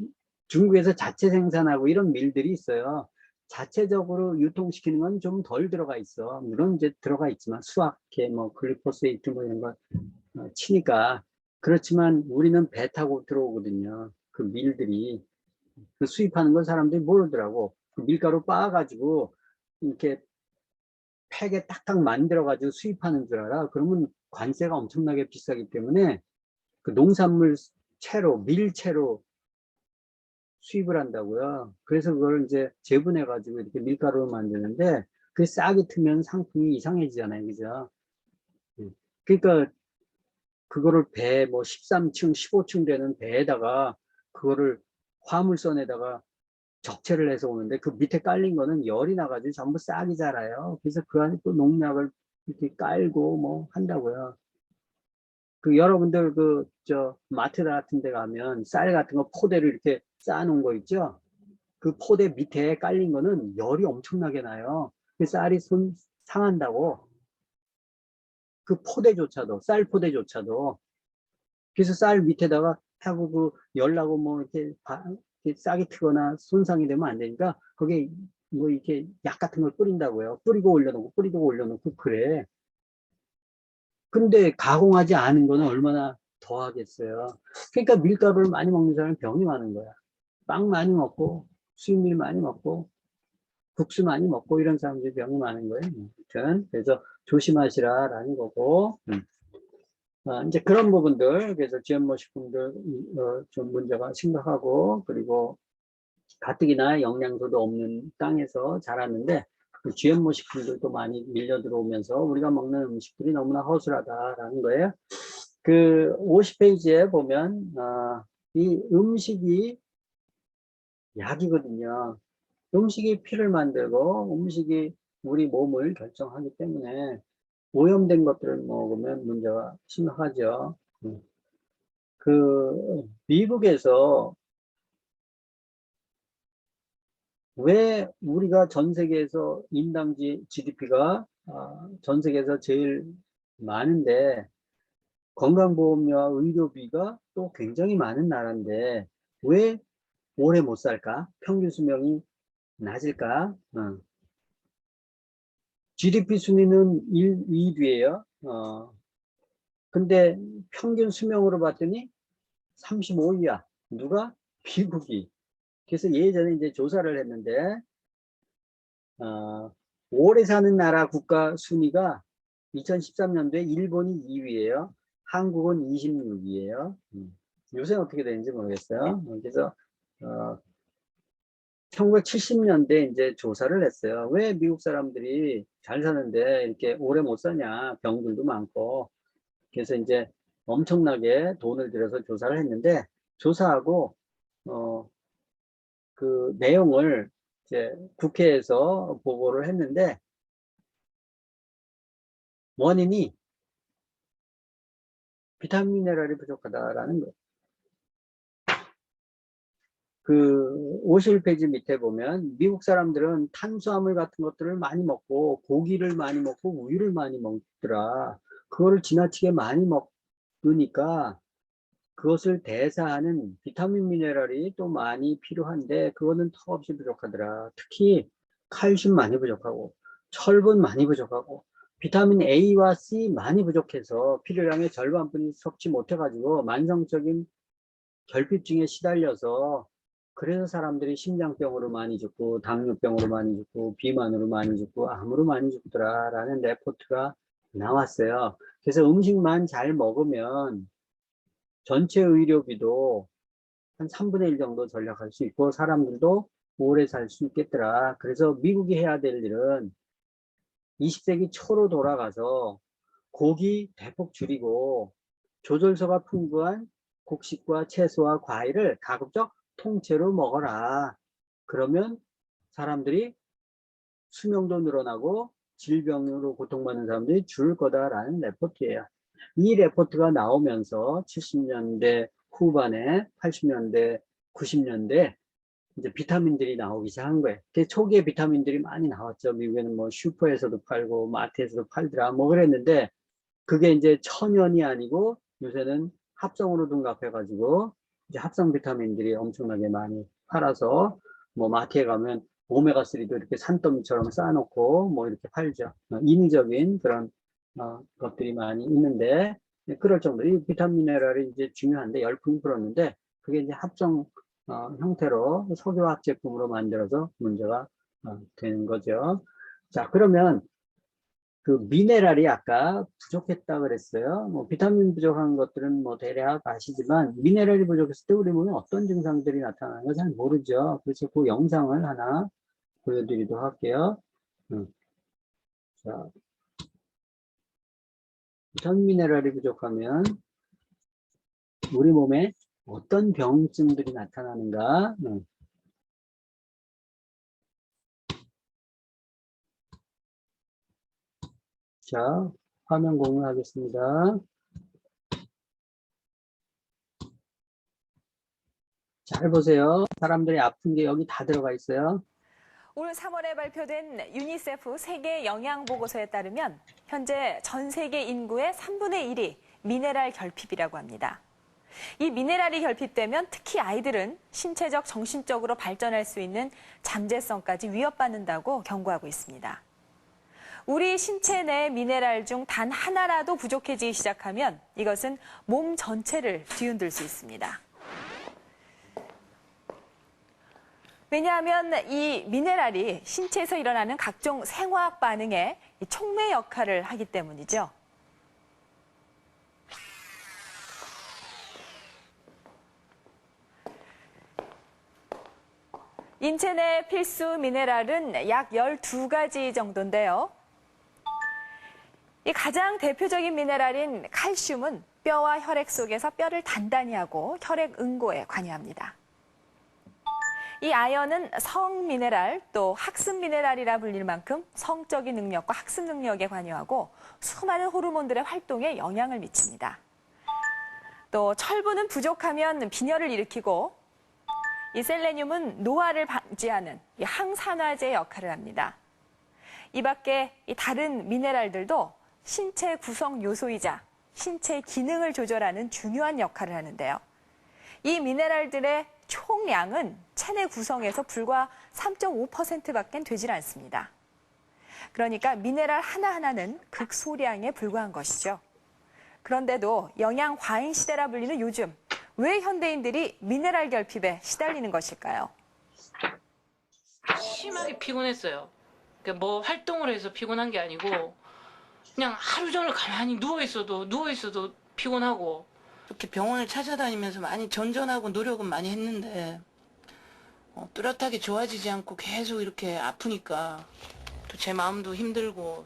중국에서 자체 생산하고 이런 밀들이 있어요. 자체적으로 유통시키는 건 좀 덜 들어가 있어. 물론 이제 들어가 있지만 수학계 뭐 글리포세이트 뭐 이런 거 치니까 그렇지만 우리는 배 타고 들어오거든요. 그 밀들이 그 수입하는 걸 사람들이 모르더라고. 그 밀가루 빻아가지고 이렇게 팩에 딱딱 만들어가지고 수입하는 줄 알아. 그러면 관세가 엄청나게 비싸기 때문에 그 농산물 채로 밀채로 수입을 한다고요. 그래서 그걸 이제 재분해가지고 이렇게 밀가루로 만드는데 그 싹이 트면 상품이 이상해지잖아요. 그죠? 그러니까 그거를 배 뭐 13층, 15층 되는 배에다가 그거를 화물선에다가 적재를 해서 오는데 그 밑에 깔린 거는 열이 나가지고 전부 싹이 자라요. 그래서 그 안에 또 농약을 이렇게 깔고 뭐 한다고요. 그 여러분들 마트 같은 데 가면 쌀 같은 거 포대를 이렇게 쌓아놓은 거 있죠? 그 포대 밑에 깔린 거는 열이 엄청나게 나요. 그 쌀이 상한다고. 그 포대조차도, 쌀 포대조차도. 그래서 쌀 밑에다가 하고 그 열나고 뭐 이렇게 싹이 트거나 손상이 되면 안 되니까 거기에 뭐 이렇게 약 같은 걸 뿌린다고요. 뿌리고 올려놓고 그래. 근데 가공하지 않은 거는 얼마나 더 하겠어요. 그러니까 밀가루를 많이 먹는 사람은 병이 많은 거야. 빵 많이 먹고 수육밀 많이 먹고 국수 많이 먹고 이런 사람들이 병이 많은 거예요. 아무튼 그래서 조심하시라라는 거고 이제 그런 부분들 그래서 GMO 식품들 좀 문제가 심각하고 그리고 가뜩이나 영양소도 없는 땅에서 자랐는데 그 GMO 식품들도 많이 밀려 들어오면서 우리가 먹는 음식들이 너무나 허술하다라는 거예요. 그 50페이지에 보면 이 음식이 약이거든요. 음식이 피를 만들고 음식이 우리 몸을 결정하기 때문에 오염된 것들을 먹으면 문제가 심각하죠. 미국에서 왜 우리가 전 세계에서 인당 GDP가 전 세계에서 제일 많은데 건강보험료와 의료비가 또 굉장히 많은 나라인데 왜 오래 못 살까? 평균 수명이 낮을까? GDP 순위는 2위에요. 근데 평균 수명으로 봤더니 35위야. 누가? 미국이. 그래서 예전에 이제 조사를 했는데, 오래 사는 나라 국가 순위가 2013년도에 일본이 2위예요. 한국은 26위예요. 요새 어떻게 되는지 모르겠어요. 그래서 1970년대 이제 조사를 했어요. 왜 미국 사람들이 잘 사는데 이렇게 오래 못 사냐? 병들도 많고. 그래서 이제 엄청나게 돈을 들여서 조사를 했는데 조사하고 그 내용을 이제 국회에서 보고를 했는데 원인이 비타민 미네랄이 부족하다라는 거예요. 그 51페이지 밑에 보면 미국 사람들은 탄수화물 같은 것들을 많이 먹고 고기를 많이 먹고 우유를 많이 먹더라. 그거를 지나치게 많이 먹으니까 그것을 대사하는 비타민 미네랄이 또 많이 필요한데 그거는 턱없이 부족하더라. 특히 칼슘 많이 부족하고 철분 많이 부족하고 비타민 A와 C 많이 부족해서 필요량의 절반뿐이 섭취 못해가지고 만성적인 결핍증에 시달려서 그래서 사람들이 심장병으로 많이 죽고 당뇨병으로 많이 죽고 비만으로 많이 죽고 암으로 많이 죽더라 라는 레포트가 나왔어요. 그래서 음식만 잘 먹으면 전체 의료비도 한 3분의 1 정도 절약할 수 있고 사람들도 오래 살 수 있겠더라. 그래서 미국이 해야 될 일은 20세기 초로 돌아가서 고기 대폭 줄이고 조절소가 풍부한 곡식과 채소와 과일을 가급적 통째로 먹어라. 그러면 사람들이 수명도 늘어나고 질병으로 고통받는 사람들이 줄을 거다라는 레포트예요. 이 레포트가 나오면서 70년대 후반에 80년대 90년대 이제 비타민들이 나오기 시작한 거예요. 초기에 비타민들이 많이 나왔죠. 미국에는 뭐 슈퍼에서도 팔고 마트에서도 팔더라 뭐 그랬는데 그게 이제 천연이 아니고 요새는 합성으로 둔갑해 가지고 이제 합성 비타민들이 엄청나게 많이 팔아서 뭐 마트에 가면 오메가3도 이렇게 산더미처럼 쌓아놓고 뭐 이렇게 팔죠. 인위적인 그런 것들이 많이 있는데 그럴 정도로 이 비타민 미네랄이 이제 중요한데 열풍이 불었는데 그게 이제 합성 형태로 석유화학 제품으로 만들어서 문제가 되는 거죠. 자, 그러면 그 미네랄이 아까 부족했다 그랬어요. 뭐 비타민 부족한 것들은 뭐 대략 아시지만 미네랄이 부족했을 때 우리 몸에 어떤 증상들이 나타나는 거 잘 모르죠. 그래서 그 영상을 하나 보여드리도록 할게요. 자, 비타민 미네랄이 부족하면 우리 몸에 어떤 병증들이 나타나는가? 자, 화면 공유하겠습니다. 잘 보세요. 사람들이 아픈 게 여기 다 들어가 있어요. 올 3월에 발표된 유니세프 세계 영양 보고서에 따르면 현재 전 세계 인구의 3분의 1이 미네랄 결핍이라고 합니다. 이 미네랄이 결핍되면 특히 아이들은 신체적, 정신적으로 발전할 수 있는 잠재성까지 위협받는다고 경고하고 있습니다. 우리 신체 내 미네랄 중 단 하나라도 부족해지기 시작하면 이것은 몸 전체를 뒤흔들 수 있습니다. 왜냐하면 이 미네랄이 신체에서 일어나는 각종 생화학 반응에 촉매 역할을 하기 때문이죠. 인체 내 필수 미네랄은 약 12가지 정도인데요. 이 가장 대표적인 미네랄인 칼슘은 뼈와 혈액 속에서 뼈를 단단히 하고 혈액 응고에 관여합니다. 이 아연은 성 미네랄 또 학습 미네랄이라 불릴 만큼 성적인 능력과 학습 능력에 관여하고 수많은 호르몬들의 활동에 영향을 미칩니다. 또 철분은 부족하면 빈혈을 일으키고 이 셀레늄은 노화를 방지하는 이 항산화제 역할을 합니다. 이 밖에 이 다른 미네랄들도 신체 구성 요소이자 신체 기능을 조절하는 중요한 역할을 하는데요. 이 미네랄들의 총량은 체내 구성에서 불과 3.5%밖에 되질 않습니다. 그러니까 미네랄 하나하나는 극소량에 불과한 것이죠. 그런데도 영양 과잉 시대라 불리는 요즘, 왜 현대인들이 미네랄 결핍에 시달리는 것일까요? 심하게 피곤했어요. 그러니까 뭐 활동을 해서 피곤한 게 아니고 그냥 하루 종일 가만히 누워 있어도 피곤하고 이렇게 병원을 찾아다니면서 많이 전전하고 노력은 많이 했는데 뚜렷하게 좋아지지 않고 계속 이렇게 아프니까 또 제 마음도 힘들고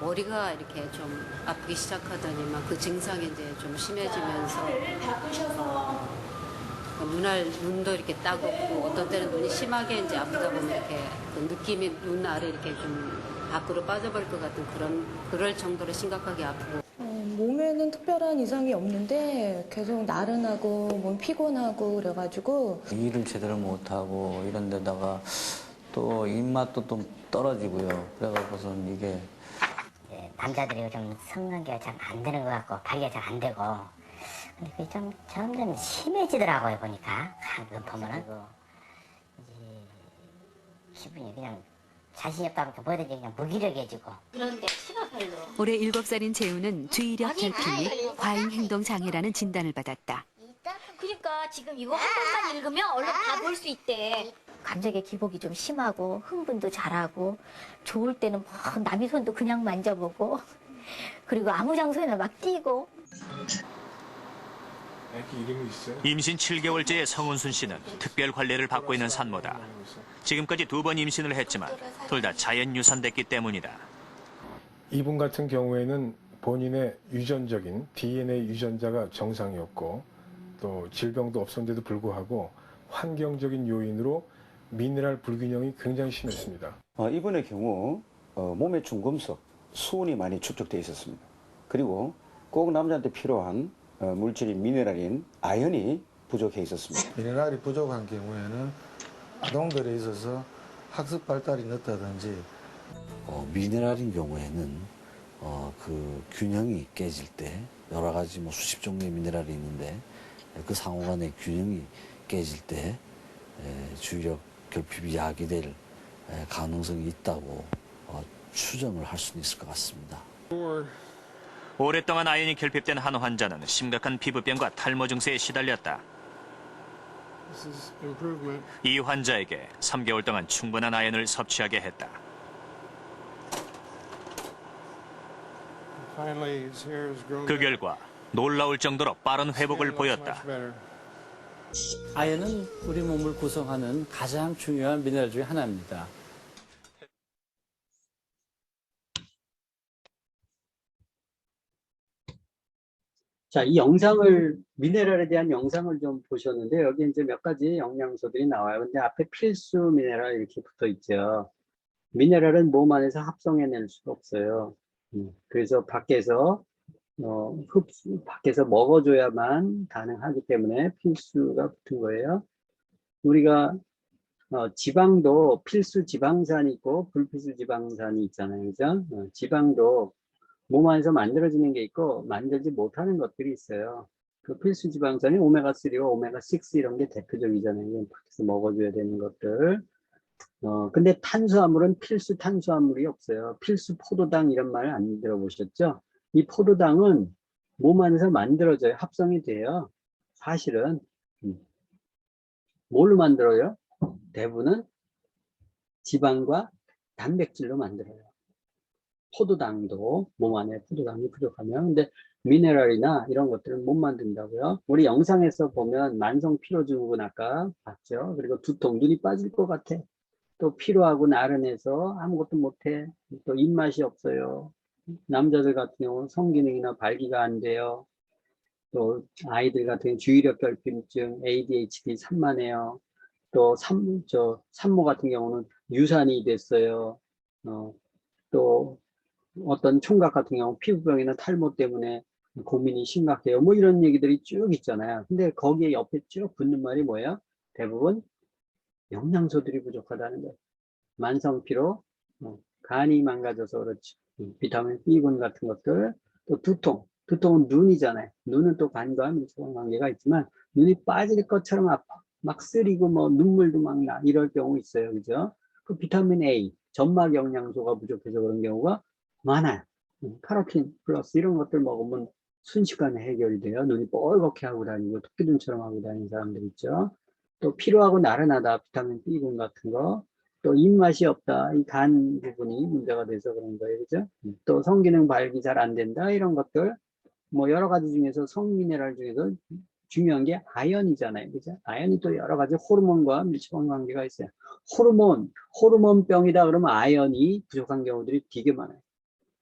머리가 이렇게 좀 아프기 시작하더니만 그 증상이 이제 좀 심해지면서 눈도 이렇게 따갑고 어떤 때는 눈이 심하게 이제 아프다 보면 이렇게 그 느낌이 눈 아래 이렇게 좀 밖으로 빠져버릴 것 같은 그럴 정도로 심각하게 아프고. 몸에는 특별한 이상이 없는데 계속 나른하고 몸 피곤하고 그래가지고 일을 제대로 못하고 이런 데다가 또 입맛도 좀 떨어지고요. 그래갖고선 이게 남자들이 좀 성관계가 잘 안 되는 것 같고 발기가 잘 안 되고 근데 그게 좀 점점 심해지더라고요. 보니까 그 보면은 기분이 그냥 자신이 없다 보니까 뭐든지 그냥 무기력해지고. 그런데 키가 별로. 올해 7살인 재우는 주의력 결핍, 과잉 행동 장애라는 진단을 받았다. 그러니까 지금 이거 한 번만 읽으면 얼른 다 볼 수 있대. 감정의 기복이 좀 심하고 흥분도 잘하고 좋을 때는 막 남의 손도 그냥 만져보고 그리고 아무 장소에나 막 뛰고. 임신 7개월째의 성은순 씨는 특별 관리를 받고 있는 산모다. 지금까지 2번 임신을 했지만 둘 다 자연 유산됐기 때문이다. 이분 같은 경우에는 본인의 유전적인 DNA 유전자가 정상이었고 또 질병도 없었는데도 불구하고 환경적인 요인으로 미네랄 불균형이 굉장히 심했습니다. 이분의 경우 몸에 중금속, 수은이 많이 축적되어 있었습니다. 그리고 꼭 남자한테 필요한 물질인 미네랄인 아연이 부족해 있었습니다. 미네랄이 부족한 경우에는 아동들에 있어서 학습 발달이 늦다든지 미네랄인 경우에는 그 균형이 깨질 때 여러 가지 뭐 수십 종류의 미네랄이 있는데 그 상호 간의 균형이 깨질 때 주의력 결핍이 야기될 가능성이 있다고 추정을 할 수는 있을 것 같습니다. 오랫동안 아연이 결핍된 한 환자는 심각한 피부병과 탈모 증세에 시달렸다. 이 환자에게 3개월 동안 충분한 아연을 섭취하게 했다. 그 결과 놀라울 정도로 빠른 회복을 보였다. 아연은 우리 몸을 구성하는 가장 중요한 미네랄 중에 하나입니다. 자, 이 영상을, 미네랄에 대한 영상을 좀 보셨는데, 여기 이제 몇 가지 영양소들이 나와요. 근데 앞에 필수 미네랄 이렇게 붙어 있죠. 미네랄은 몸 안에서 합성해낼 수가 없어요. 그래서 밖에서, 밖에서 먹어줘야만 가능하기 때문에 필수가 붙은 거예요. 우리가, 지방도 필수 지방산이 있고, 불필수 지방산이 있잖아요. 그죠? 지방도 몸 안에서 만들어지는 게 있고 만들지 못하는 것들이 있어요. 그 필수 지방산이 오메가3와 오메가6 이런 게 대표적이잖아요. 이건 밖에서 먹어줘야 되는 것들. 근데 탄수화물은 필수 탄수화물이 없어요. 필수 포도당 이런 말 안 들어보셨죠? 이 포도당은 몸 안에서 만들어져요. 합성이 돼요. 사실은 뭘로 만들어요? 대부분은 지방과 단백질로 만들어요. 포도당도 몸 안에 포도당이 부족하면. 근데 미네랄이나 이런 것들은 못 만든다고요. 우리 영상에서 보면 만성 피로증후군 아까 봤죠. 그리고 두통, 눈이 빠질 것 같아. 또 피로하고 나른해서 아무것도 못해. 또 입맛이 없어요. 남자들 같은 경우는 성기능이나 발기가 안 돼요. 또 아이들 같은 경우 주의력 결핍증, ADHD 산만해요. 또 산모 같은 경우는 유산이 됐어요. 또 어떤 총각 같은 경우 피부병이나 탈모 때문에 고민이 심각해요. 뭐 이런 얘기들이 쭉 있잖아요. 근데 거기에 옆에 쭉 붙는 말이 뭐예요? 대부분 영양소들이 부족하다는 거예요. 만성피로, 간이 망가져서 그렇지. 비타민 B군 같은 것들, 또 두통은 눈이잖아요. 눈은 또 간과 밀접한 관계가 있지만 눈이 빠질 것처럼 아파. 막 쓰리고 뭐 눈물도 막 나. 이럴 경우 있어요. 그죠? 그 비타민 A, 점막 영양소가 부족해서 그런 경우가 많아요. 카로틴 플러스 이런 것들 먹으면 순식간에 해결이 돼요. 눈이 뻘겋게 하고 다니고 토끼눈처럼 하고 다니는 사람들 있죠. 또 피로하고 나른하다, 비타민 B군 같은 거. 또 입맛이 없다, 이 간 부분이 문제가 돼서 그런 거예요. 그죠? 또 성기능 발기 잘 안 된다, 이런 것들. 뭐 여러 가지 중에서 성미네랄 중에서 중요한 게 아연이잖아요. 그죠? 아연이 또 여러 가지 호르몬과 밀접한 관계가 있어요. 호르몬병이다 그러면 아연이 부족한 경우들이 되게 많아요.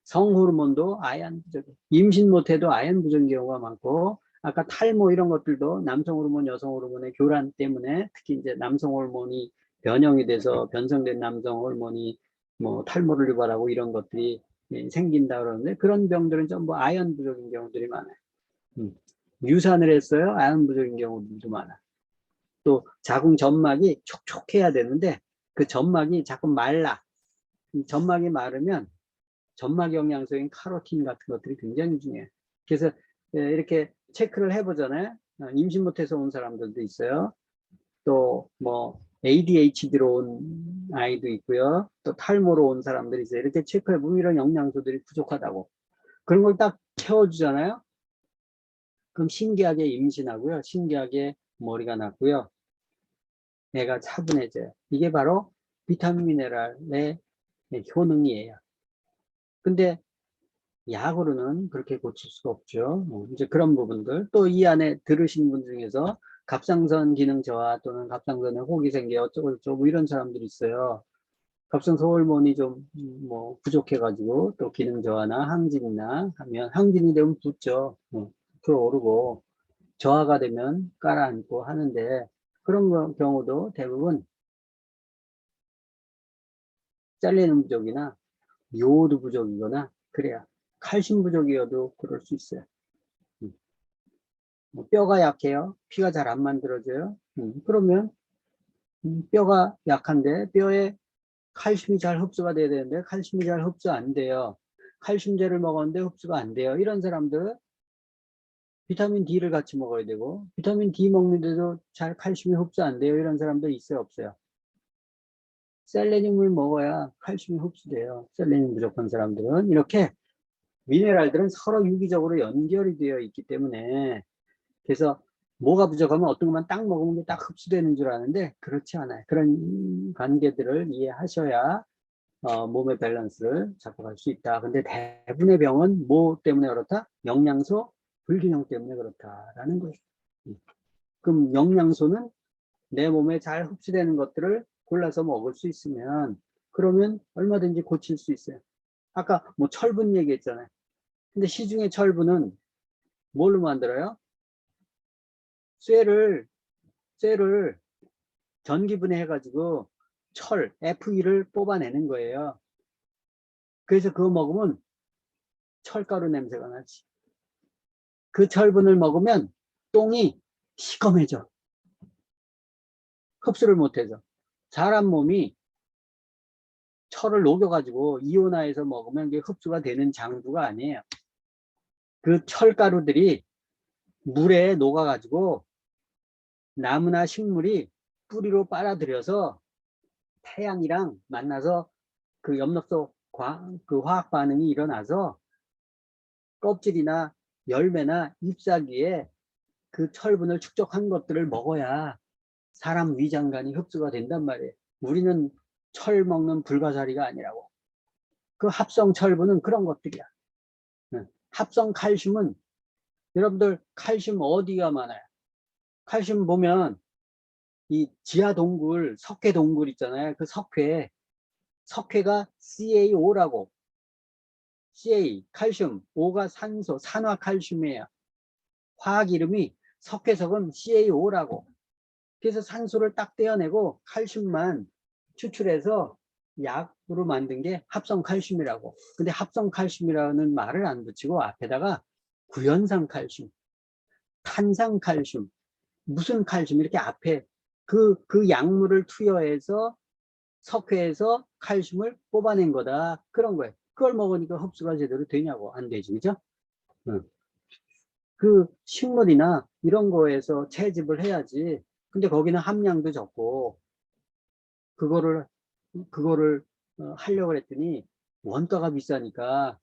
성호르몬도 아연 부족, 임신 못해도 아연 부족 경우가 많고, 아까 탈모 이런 것들도 남성 호르몬, 여성 호르몬의 교란 때문에 특히 이제 남성 호르몬이 변형이 돼서 변성된 남성 호르몬이 뭐 탈모를 유발하고 이런 것들이 생긴다 그러는데, 그런 병들은 전부 아연 부족인 경우들이 많아요. 유산을 했어요. 아연 부족인 경우들도 많아. 또 자궁 점막이 촉촉해야 되는데 그 점막이 자꾸 말라. 점막이 마르면 점막 영양소인 카로틴 같은 것들이 굉장히 중요해요. 그래서 이렇게 체크를 해보잖아요. 임신 못해서 온 사람들도 있어요. 또 뭐 ADHD로 온 아이도 있고요. 또 탈모로 온 사람들이 있어요. 이렇게 체크해보면 이런 영양소들이 부족하다고. 그런 걸 딱 채워주잖아요. 그럼 신기하게 임신하고요. 신기하게 머리가 났고요. 애가 차분해져요. 이게 바로 비타민 미네랄의 효능이에요. 근데 약으로는 그렇게 고칠 수가 없죠. 이제 그런 부분들. 또 이 안에 들으신 분 중에서 갑상선 기능 저하 또는 갑상선에 혹이 생겨 어쩌고 저쩌고 이런 사람들이 있어요. 갑상선 호르몬이 좀 뭐 부족해가지고 또 기능 저하나 항진이나 하면, 항진이 되면 붓죠. 들어오르고 저하가 되면 깔아앉고 하는데, 그런 경우도 대부분 셀레늄 부족이나 요오드 부족이거나 그래야, 칼슘 부족이어도 그럴 수 있어요. 뼈가 약해요. 피가 잘 안 만들어져요. 그러면 뼈가 약한데 뼈에 칼슘이 잘 흡수가 돼야 되는데 칼슘이 잘 흡수 안 돼요. 칼슘제를 먹었는데 흡수가 안 돼요. 이런 사람들 비타민 D를 같이 먹어야 되고, 비타민 D 먹는데도 잘 칼슘이 흡수 안 돼요. 이런 사람도 있어요, 없어요? 셀레늄을 먹어야 칼슘이 흡수돼요. 셀레늄 부족한 사람들은. 이렇게 미네랄들은 서로 유기적으로 연결이 되어 있기 때문에, 그래서 뭐가 부족하면 어떤 것만 딱 먹으면 딱 흡수되는 줄 아는데 그렇지 않아요. 그런 관계들을 이해하셔야 몸의 밸런스를 잡아갈 수 있다. 근데 대부분의 병은 뭐 때문에 그렇다? 영양소 불균형 때문에 그렇다라는 거죠. 그럼 영양소는 내 몸에 잘 흡수되는 것들을 골라서 먹을 수 있으면, 그러면 얼마든지 고칠 수 있어요. 아까 뭐 철분 얘기했잖아요. 근데 시중의 철분은 뭘로 만들어요? 쇠를 전기분해 해가지고 철, Fe를 뽑아내는 거예요. 그래서 그거 먹으면 철가루 냄새가 나지. 그 철분을 먹으면 똥이 시커매져. 흡수를 못해서. 사람 몸이 철을 녹여가지고 이온화해서 먹으면 그게 흡수가 되는 장부가 아니에요. 그 철가루들이 물에 녹아가지고 나무나 식물이 뿌리로 빨아들여서 태양이랑 만나서 그 엽록소 그 화학 반응이 일어나서 껍질이나 열매나 잎사귀에 그 철분을 축적한 것들을 먹어야 사람 위장관이 흡수가 된단 말이에요. 우리는 철 먹는 불가사리가 아니라고. 그 합성 철분은 그런 것들이야. 합성 칼슘은, 여러분들 칼슘 어디가 많아요? 칼슘 보면 이 지하 동굴, 석회 동굴 있잖아요. 그 석회가 CaO라고. CA, 칼슘, O가 산소, 산화칼슘이에요. 화학 이름이 석회석은 CaO라고. 그래서 산소를 딱 떼어내고 칼슘만 추출해서 약으로 만든 게 합성 칼슘이라고. 근데 합성 칼슘이라는 말을 안 붙이고 앞에다가 구연산 칼슘, 탄산 칼슘, 무슨 칼슘 이렇게 앞에 그 약물을 투여해서 석회에서 칼슘을 뽑아낸 거다. 그런 거예요. 그걸 먹으니까 흡수가 제대로 되냐고. 안 되지, 그죠? 그 식물이나 이런 거에서 채집을 해야지. 근데 거기는 함량도 적고 그거를 하려고 했더니 원가가 비싸니까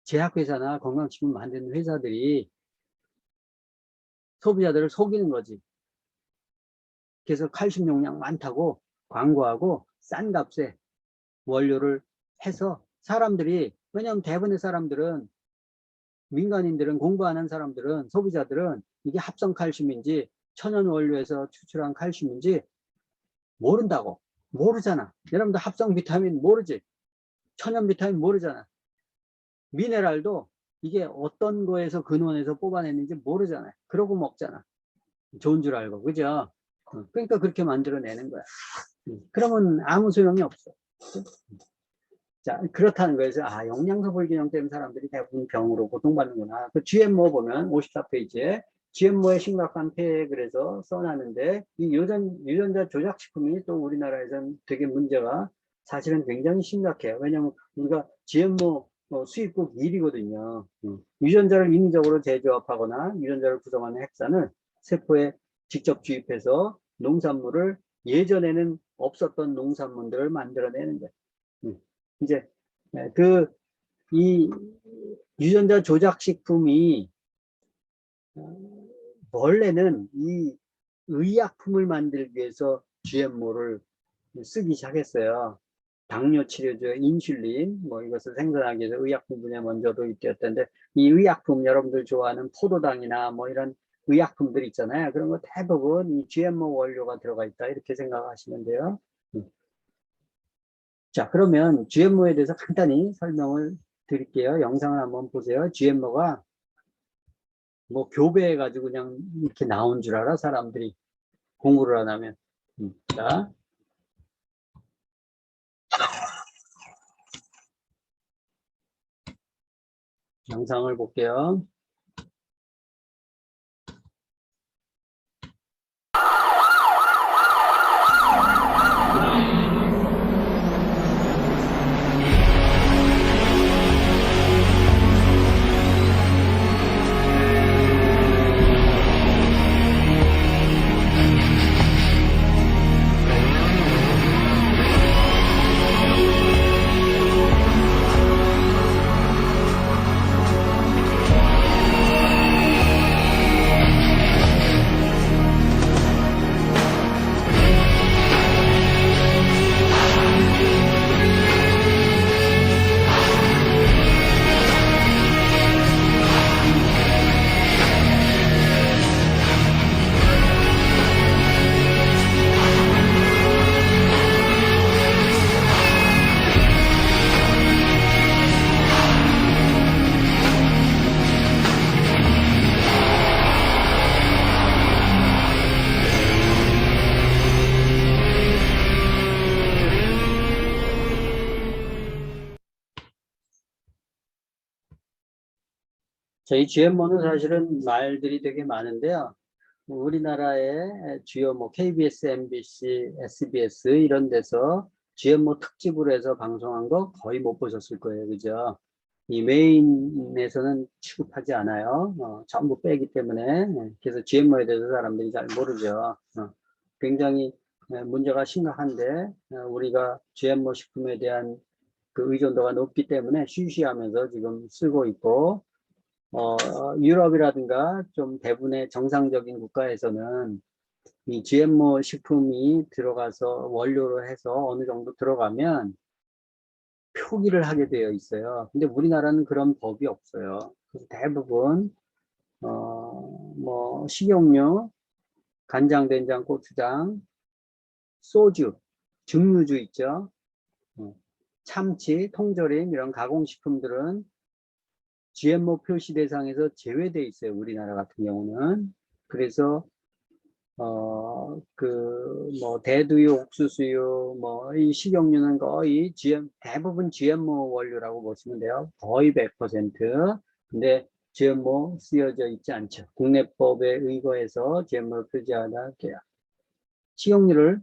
제약회사나 건강식품 만드는 회사들이 소비자들을 속이는 거지. 그래서 칼슘 용량 많다고 광고하고 싼 값에 원료를 해서 사람들이, 왜냐하면 대부분의 사람들은, 민간인들은, 공부하는 사람들은, 소비자들은 이게 합성 칼슘인지 천연 원료에서 추출한 칼슘인지 모른다고. 모르잖아. 여러분들 합성 비타민 모르지? 천연 비타민 모르잖아. 미네랄도 이게 어떤 거에서 근원에서 뽑아냈는지 모르잖아요. 그러고 먹잖아. 좋은 줄 알고, 그죠? 그러니까 그렇게 만들어내는 거야. 그러면 아무 소용이 없어. 자, 그렇다는 거에서, 아, 영양소 불균형 때문에 사람들이 대부분 병으로 고통받는구나. 그 GMO 보면 54페이지에 GMO의 심각한 폐해 그래서 써놨는데, 이 유전자 조작식품이 또 우리나라에서는 되게 문제가 사실은 굉장히 심각해요. 왜냐하면 우리가 GMO 수입국 1위거든요. 유전자를 인위적으로 재조합하거나 유전자를 구성하는 핵산을 세포에 직접 주입해서 농산물을, 예전에는 없었던 농산물들을 만들어내는 거예요. 이제 이 유전자 조작식품이 원래는 이 의약품을 만들기 위해서 GMO를 쓰기 시작했어요. 당뇨 치료제, 인슐린, 뭐 이것을 생산하기 위해서 의약품 분야에 먼저 도입되었던데, 이 의약품, 여러분들 좋아하는 포도당이나 뭐 이런 의약품들 있잖아요. 그런 거 대부분 이 GMO 원료가 들어가 있다, 이렇게 생각하시면 돼요. 자, 그러면 GMO에 대해서 간단히 설명을 드릴게요. 영상을 한번 보세요. GMO가 뭐 교배해가지고 그냥 이렇게 나온 줄 알아, 사람들이 공부를 안 하면. 자, 영상을 볼게요. 저희 GMO는 사실은 말들이 되게 많은데요. 우리나라의 주요 뭐 KBS, MBC, SBS 이런 데서 GMO 특집으로 해서 방송한 거 거의 못 보셨을 거예요. 그죠? 이 메인에서는 취급하지 않아요. 전부 빼기 때문에. 그래서 GMO에 대해서 사람들이 잘 모르죠. 굉장히 문제가 심각한데, 우리가 GMO 식품에 대한 그 의존도가 높기 때문에 쉬쉬하면서 지금 쓰고 있고, 유럽이라든가 좀 대부분의 정상적인 국가에서는 이 GMO 식품이 들어가서 원료로 해서 어느 정도 들어가면 표기를 하게 되어 있어요. 근데 우리나라는 그런 법이 없어요. 그래서 대부분 뭐 식용유, 간장, 된장, 고추장, 소주, 증류주 있죠. 참치, 통조림 이런 가공식품들은 GMO 표시 대상에서 제외되어 있어요. 우리나라 같은 경우는. 그래서 뭐 대두유, 옥수수유, 뭐 이 식용유는 거의 대부분 GMO 원료라고 보시면 돼요. 거의 100%. 근데 GMO 쓰여져 있지 않죠. 국내법에 의거해서 GMO를 표시하다 할게요. 식용유를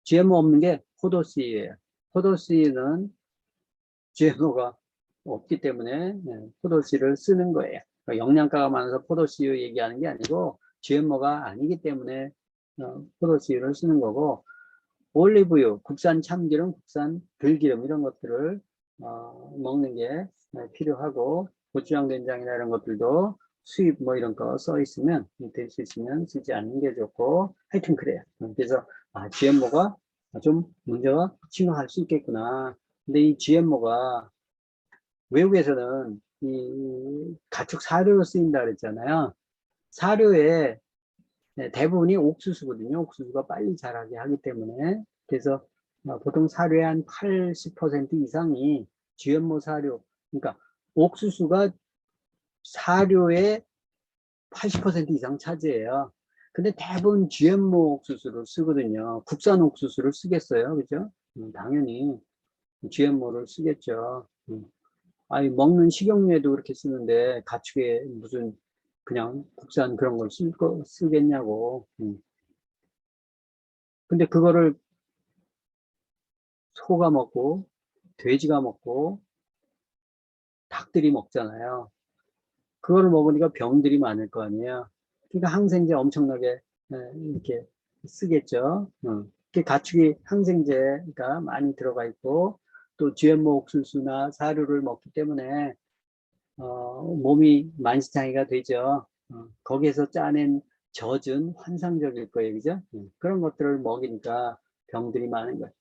GMO 없는 게 포도씨예요. 포도씨는 GMO가 없기 때문에 포도씨를 쓰는 거예요. 그러니까 영양가가 많아서 포도씨유 얘기하는 게 아니고 GMO가 아니기 때문에 포도씨유를 쓰는 거고, 올리브유, 국산 참기름, 국산 들기름 이런 것들을 먹는 게 필요하고, 고추장, 된장이나 이런 것들도 수입 뭐 이런 거 써 있으면, 될 수 있으면 쓰지 않는 게 좋고, 하여튼 그래요. 그래서 GMO가 좀 문제가 심각할 수 있겠구나. 근데 이 GMO가 외국에서는 이 가축 사료로 쓰인다 그랬잖아요. 사료에 대부분이 옥수수거든요. 옥수수가 빨리 자라게 하기 때문에. 그래서 보통 사료의 한 80% 이상이 GMO 사료, 그러니까 옥수수가 사료의 80% 이상 차지해요. 근데 대부분 GMO 옥수수를 쓰거든요. 국산 옥수수를 쓰겠어요, 그죠? 당연히 GMO를 쓰겠죠. 아니, 먹는 식용유에도 그렇게 쓰는데 가축에 무슨 그냥 국산 그런 걸 쓰겠냐고. 근데 그거를 소가 먹고 돼지가 먹고 닭들이 먹잖아요. 그걸 먹으니까 병들이 많을 거 아니에요. 그러니까 항생제 엄청나게 이렇게 쓰겠죠. 가축이 항생제가 많이 들어가 있고, 또 GMO 옥수수나 사료를 먹기 때문에 몸이 만시창이가 되죠. 거기에서 짜낸 젖은 환상적일 거예요, 그죠? 그런 것들을 먹이니까 병들이 많은 거예요.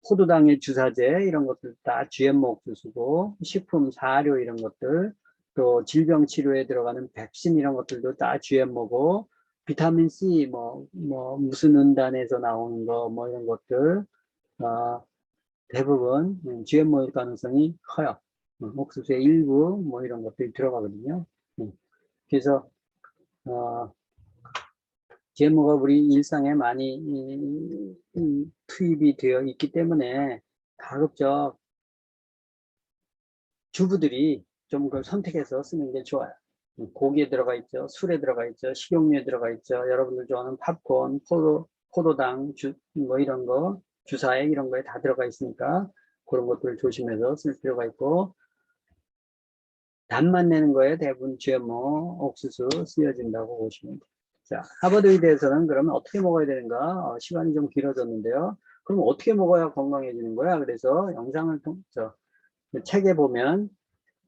포도당의 주사제 이런 것들 다 GMO 옥수수고, 식품, 사료 이런 것들, 또 질병 치료에 들어가는 백신 이런 것들도 다 GMO고, 비타민 C 뭐 무슨 은단에서 나오는 거 뭐 이런 것들 대부분 GMO일 가능성이 커요. 옥수수의 일부 뭐 이런 것들이 들어가거든요. 그래서 GMO가 우리 일상에 많이 투입이 되어 있기 때문에 가급적 주부들이 좀 그걸 선택해서 쓰는 게 좋아요. 고기에 들어가 있죠, 술에 들어가 있죠, 식용유에 들어가 있죠. 여러분들 좋아하는 팝콘, 포도당, 뭐 이런 거, 주사액 이런 거에 다 들어가 있으니까 그런 것들을 조심해서 쓸 필요가 있고, 단맛 내는 거에 대부분 GMO 옥수수 쓰여진다고 보시면 돼요. 자, 하버드 의대에서는 그러면 어떻게 먹어야 되는가? 시간이 좀 길어졌는데요. 그럼 어떻게 먹어야 건강해지는 거야? 그래서 영상을 통해서 책에 보면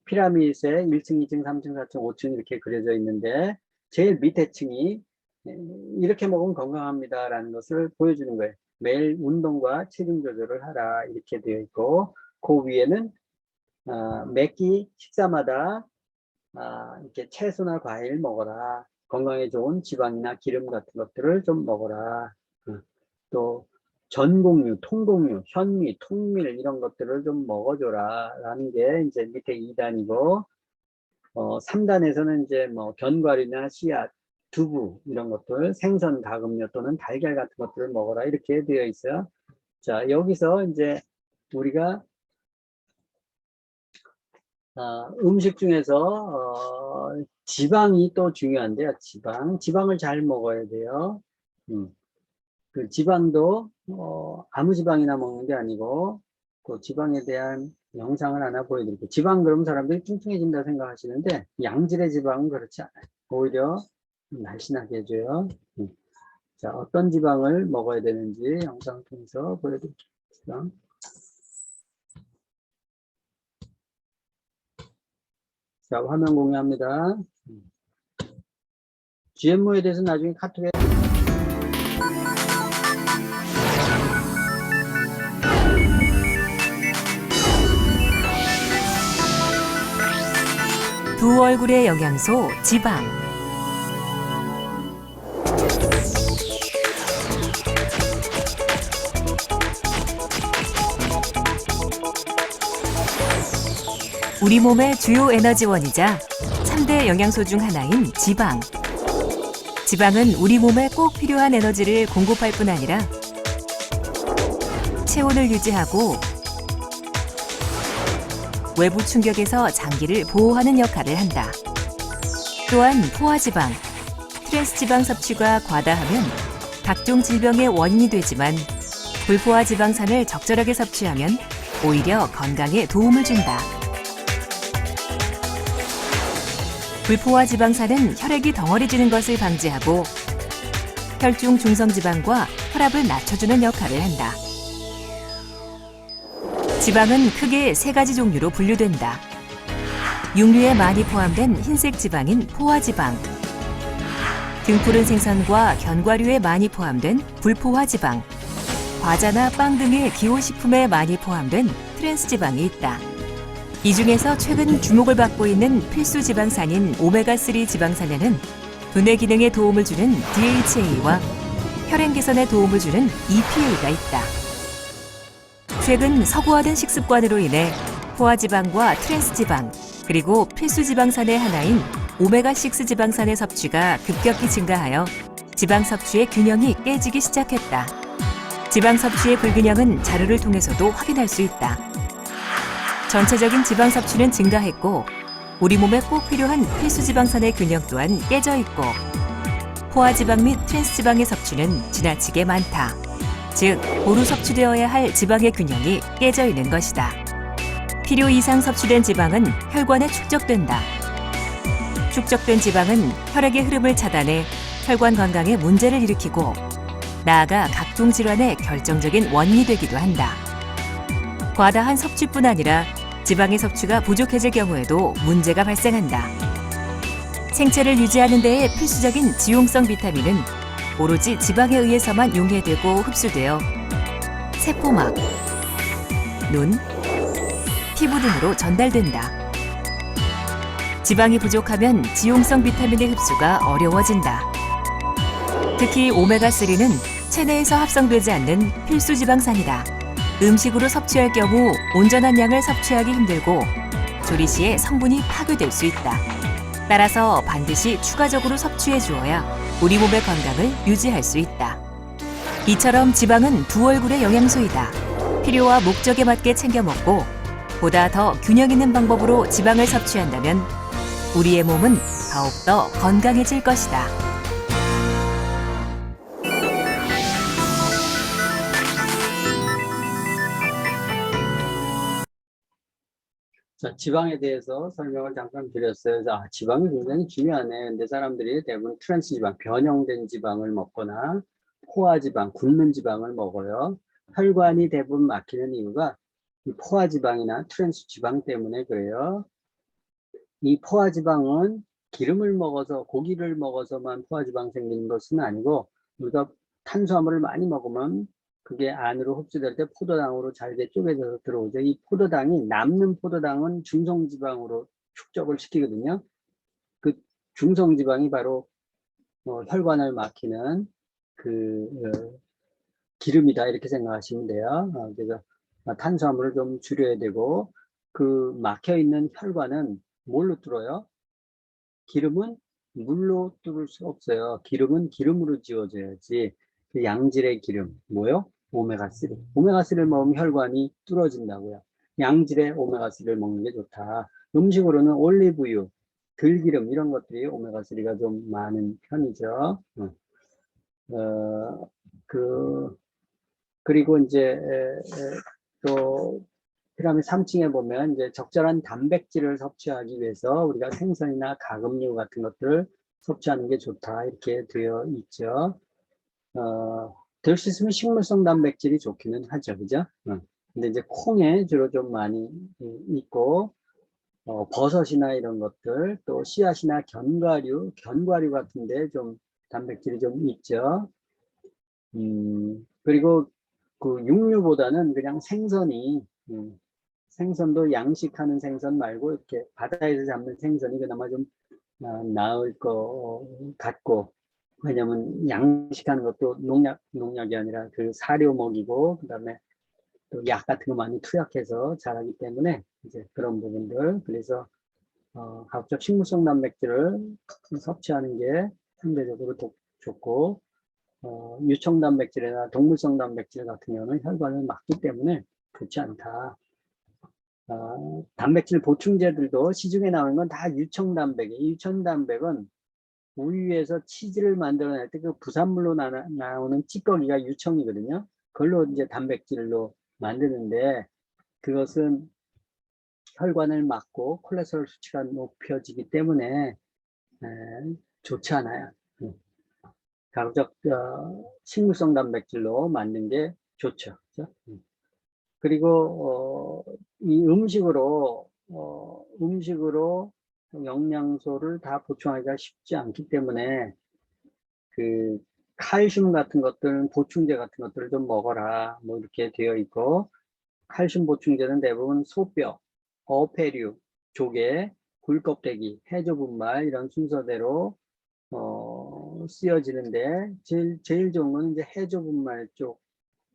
피라미드에 1층, 2층, 3층, 4층, 5층 이렇게 그려져 있는데, 제일 밑에 층이 이렇게 먹으면 건강합니다라는 것을 보여주는 거예요. 매일 운동과 체중 조절을 하라 이렇게 되어 있고, 그 위에는 매끼 식사마다 이렇게 채소나 과일 먹어라. 건강에 좋은 지방이나 기름 같은 것들을 좀 먹어라. 또 전곡류, 통곡류, 현미, 통밀 이런 것들을 좀 먹어줘라 라는 게 이제 밑에 2단이고, 3단에서는 이제 뭐 견과류나 씨앗, 두부 이런 것들, 생선 가금류 또는 달걀 같은 것들을 먹어라 이렇게 되어 있어요. 자, 여기서 이제 우리가 음식 중에서 지방이 또 중요한데요. 지방을 잘 먹어야 돼요. 그 지방도 아무 지방이나 먹는 게 아니고, 그 지방에 대한 영상을 하나 보여드릴게요. 지방 그러면 사람들이 뚱뚱해진다 생각하시는데, 양질의 지방은 그렇지 않아요. 오히려 날씬하게 해줘요. 자, 어떤 지방을 먹어야 되는지 영상을 통해서 보여드릴게요. 자, 화면 공유합니다. GMO에 대해서 나중에 카톡에 두 얼굴의 영양소 지방. 우리 몸의 주요 에너지원이자 3대 영양소 중 하나인 지방. 지방은 우리 몸에 꼭 필요한 에너지를 공급할 뿐 아니라 체온을 유지하고 외부 충격에서 장기를 보호하는 역할을 한다. 또한 포화지방, 트랜스지방 섭취가 과다하면 각종 질병의 원인이 되지만 불포화지방산을 적절하게 섭취하면 오히려 건강에 도움을 준다. 불포화지방산은 혈액이 덩어리지는 것을 방지하고 혈중 중성지방과 혈압을 낮춰주는 역할을 한다. 지방은 크게 3가지 종류로 분류된다. 육류에 많이 포함된 흰색 지방인 포화지방, 등푸른 생선과 견과류에 많이 포함된 불포화지방, 과자나 빵 등의 기호식품에 많이 포함된 트랜스지방이 있다. 이 중에서 최근 주목을 받고 있는 필수 지방산인 오메가3 지방산에는 두뇌 기능에 도움을 주는 DHA와 혈행 개선에 도움을 주는 EPA가 있다. 최근 서구화된 식습관으로 인해 포화지방과 트랜스지방, 그리고 필수 지방산의 하나인 오메가6 지방산의 섭취가 급격히 증가하여 지방 섭취의 균형이 깨지기 시작했다. 지방 섭취의 불균형은 자료를 통해서도 확인할 수 있다. 전체적인 지방 섭취는 증가했고 우리 몸에 꼭 필요한 필수 지방산의 균형 또한 깨져 있고 포화지방 및 트랜스지방의 섭취는 지나치게 많다. 즉, 고루 섭취되어야 할 지방의 균형이 깨져 있는 것이다. 필요 이상 섭취된 지방은 혈관에 축적된다. 축적된 지방은 혈액의 흐름을 차단해 혈관 건강에 문제를 일으키고 나아가 각종 질환의 결정적인 원인이 되기도 한다. 과다한 섭취뿐 아니라 지방의 섭취가 부족해질 경우에도 문제가 발생한다. 생체를 유지하는 데에 필수적인 지용성 비타민은 오로지 지방에 의해서만 용해되고 흡수되어 세포막, 눈, 피부 등으로 전달된다. 지방이 부족하면 지용성 비타민의 흡수가 어려워진다. 특히 오메가3는 체내에서 합성되지 않는 필수 지방산이다. 음식으로 섭취할 경우 온전한 양을 섭취하기 힘들고 조리 시에 성분이 파괴될 수 있다. 따라서 반드시 추가적으로 섭취해 주어야 우리 몸의 건강을 유지할 수 있다. 이처럼 지방은 두 얼굴의 영양소이다. 필요와 목적에 맞게 챙겨 먹고 보다 더 균형 있는 방법으로 지방을 섭취한다면 우리의 몸은 더욱더 건강해질 것이다. 자, 지방에 대해서 설명을 잠깐 드렸어요. 자, 지방이 굉장히 중요하네. 근데 사람들이 대부분 트랜스 지방, 변형된 지방을 먹거나 포화지방, 굶는 지방을 먹어요. 혈관이 대부분 막히는 이유가 이 포화지방이나 트랜스 지방 때문에 그래요. 이 포화지방은 기름을 먹어서, 고기를 먹어서만 포화지방 생기는 것은 아니고 우리가 탄수화물을 많이 먹으면 그게 안으로 흡수될 때 포도당으로 잘게 쪼개져서 들어오죠. 이 포도당이 남는 포도당은 중성지방으로 축적을 시키거든요. 그 중성지방이 바로 혈관을 막히는 기름이다 이렇게 생각하시면 돼요. 그래서 탄수화물을 좀 줄여야 되고 그 막혀 있는 혈관은 뭘로 뚫어요? 기름은 물로 뚫을 수 없어요. 기름은 기름으로 지워져야지. 그 양질의 기름, 뭐요? 오메가3. 오메가3를 먹으면 혈관이 뚫어진다고요. 양질의 오메가3를 먹는 게 좋다. 음식으로는 올리브유, 들기름 이런 것들이 오메가3가 좀 많은 편이죠. 그리고 이제 또 피라미드 3층에 보면 이제 적절한 단백질을 섭취하기 위해서 우리가 생선이나 가금류 같은 것들을 섭취하는 게 좋다 이렇게 되어 있죠. 될 수 있으면 식물성 단백질이 좋기는 하죠, 그죠? 근데 이제 콩에 주로 좀 많이 있고, 버섯이나 이런 것들, 또 씨앗이나 견과류 같은데 좀 단백질이 좀 있죠. 그리고 그 육류보다는 그냥 생선이, 생선도 양식하는 생선 말고 이렇게 바다에서 잡는 생선이 그나마 좀 나을 것 같고, 왜냐면 양식하는 것도 농약이 아니라 그 사료 먹이고 그다음에 또 약 같은 거 많이 투약해서 자라기 때문에 이제 그런 부분들, 그래서 가급적 식물성 단백질을 섭취하는 게 상대적으로 좋고, 유청 단백질이나 동물성 단백질 같은 경우는 혈관을 막기 때문에 좋지 않다. 단백질 보충제들도 시중에 나오는 건 다 유청 단백이에요. 유청 단백은 우유에서 치즈를 만들어낼 때 그 부산물로 나오는 찌꺼기가 유청이거든요. 그걸로 이제 단백질로 만드는데, 그것은 혈관을 막고 콜레스테롤 수치가 높여지기 때문에 좋지 않아요. 가급적 식물성 단백질로 만든 게 좋죠. 그렇죠? 그리고 이 음식으로 영양소를 다 보충하기가 쉽지 않기 때문에 그 칼슘 같은 것들, 보충제 같은 것들을 좀 먹어라, 뭐 이렇게 되어 있고, 칼슘 보충제는 대부분 소뼈, 어패류, 조개, 굴껍데기, 해조분말 이런 순서대로 쓰여지는데, 제일 좋은 건 이제 해조분말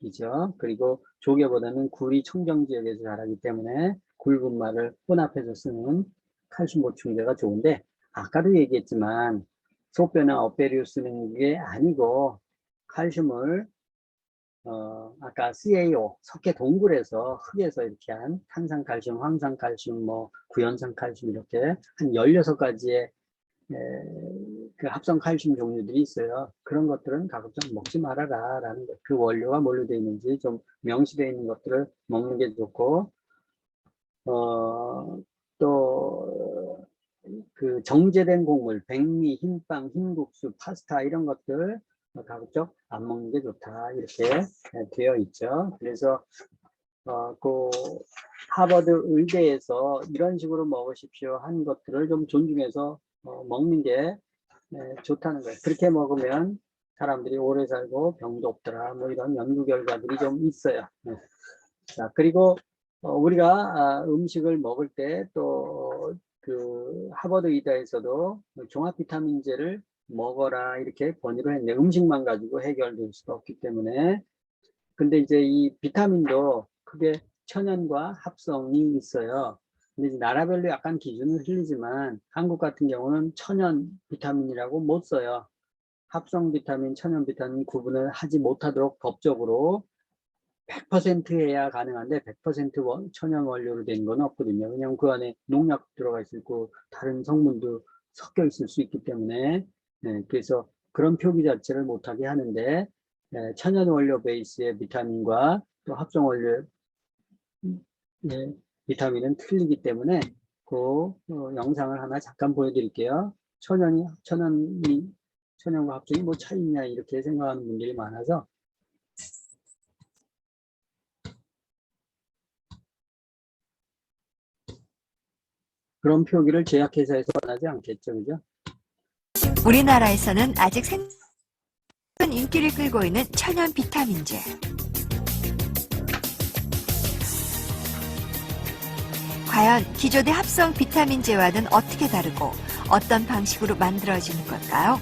쪽이죠. 그리고 조개보다는 굴이 청정 지역에서 자라기 때문에 굴분말을 혼합해서 쓰는 칼슘 보충제가 좋은데, 아까도 얘기했지만 소뼈나 어패류 쓰는 게 아니고, 칼슘을 아까 CaO, 석회 동굴에서 흙에서 이렇게 한 탄산칼슘, 황산칼슘, 뭐 구연산칼슘 이렇게 한 16가지의 그 합성 칼슘 종류들이 있어요. 그런 것들은 가급적 먹지 말아라 라는 거. 그 원료가 뭘로 되어 있는지 좀 명시되어 있는 것들을 먹는 게 좋고, 또 그 정제된 곡물, 백미, 흰빵, 흰국수, 파스타 이런 것들 가급적 안 먹는 게 좋다, 이렇게 되어 있죠. 그래서 그 하버드 의대에서 이런 식으로 먹으십시오 한 것들을 좀 존중해서 먹는 게 좋다는 거예요. 그렇게 먹으면 사람들이 오래 살고 병도 없더라, 뭐 이런 연구 결과들이 좀 있어요. 자, 그리고 우리가 음식을 먹을 때 또 그 하버드 의대에서도 종합 비타민제를 먹어라 이렇게 권유를 했는데, 음식만 가지고 해결될 수가 없기 때문에. 근데 이제 이 비타민도 크게 천연과 합성이 있어요. 근데 이제 나라별로 약간 기준은 틀리지만 한국 같은 경우는 천연 비타민이라고 못 써요. 합성 비타민, 천연 비타민 구분을 하지 못하도록 법적으로 100% 해야 가능한데 100% 천연 원료로 된 건 없거든요. 왜냐하면 그 안에 농약 들어가 있을 거고 다른 성분도 섞여 있을 수 있기 때문에. 그래서 그런 표기 자체를 못하게 하는데, 천연 원료 베이스의 비타민과 또 합성 원료 비타민은 틀리기 때문에 그 영상을 하나 잠깐 보여드릴게요. 천연과 합성이 뭐 차이 있냐 이렇게 생각하는 분들이 많아서. 그런 표기를 제약회사에서 원하지 않겠죠, 그죠? 우리나라에서는 아직 큰 인기를 끌고 있는 천연 비타민제. 과연 기존의 합성 비타민제와는 어떻게 다르고 어떤 방식으로 만들어지는 걸까요?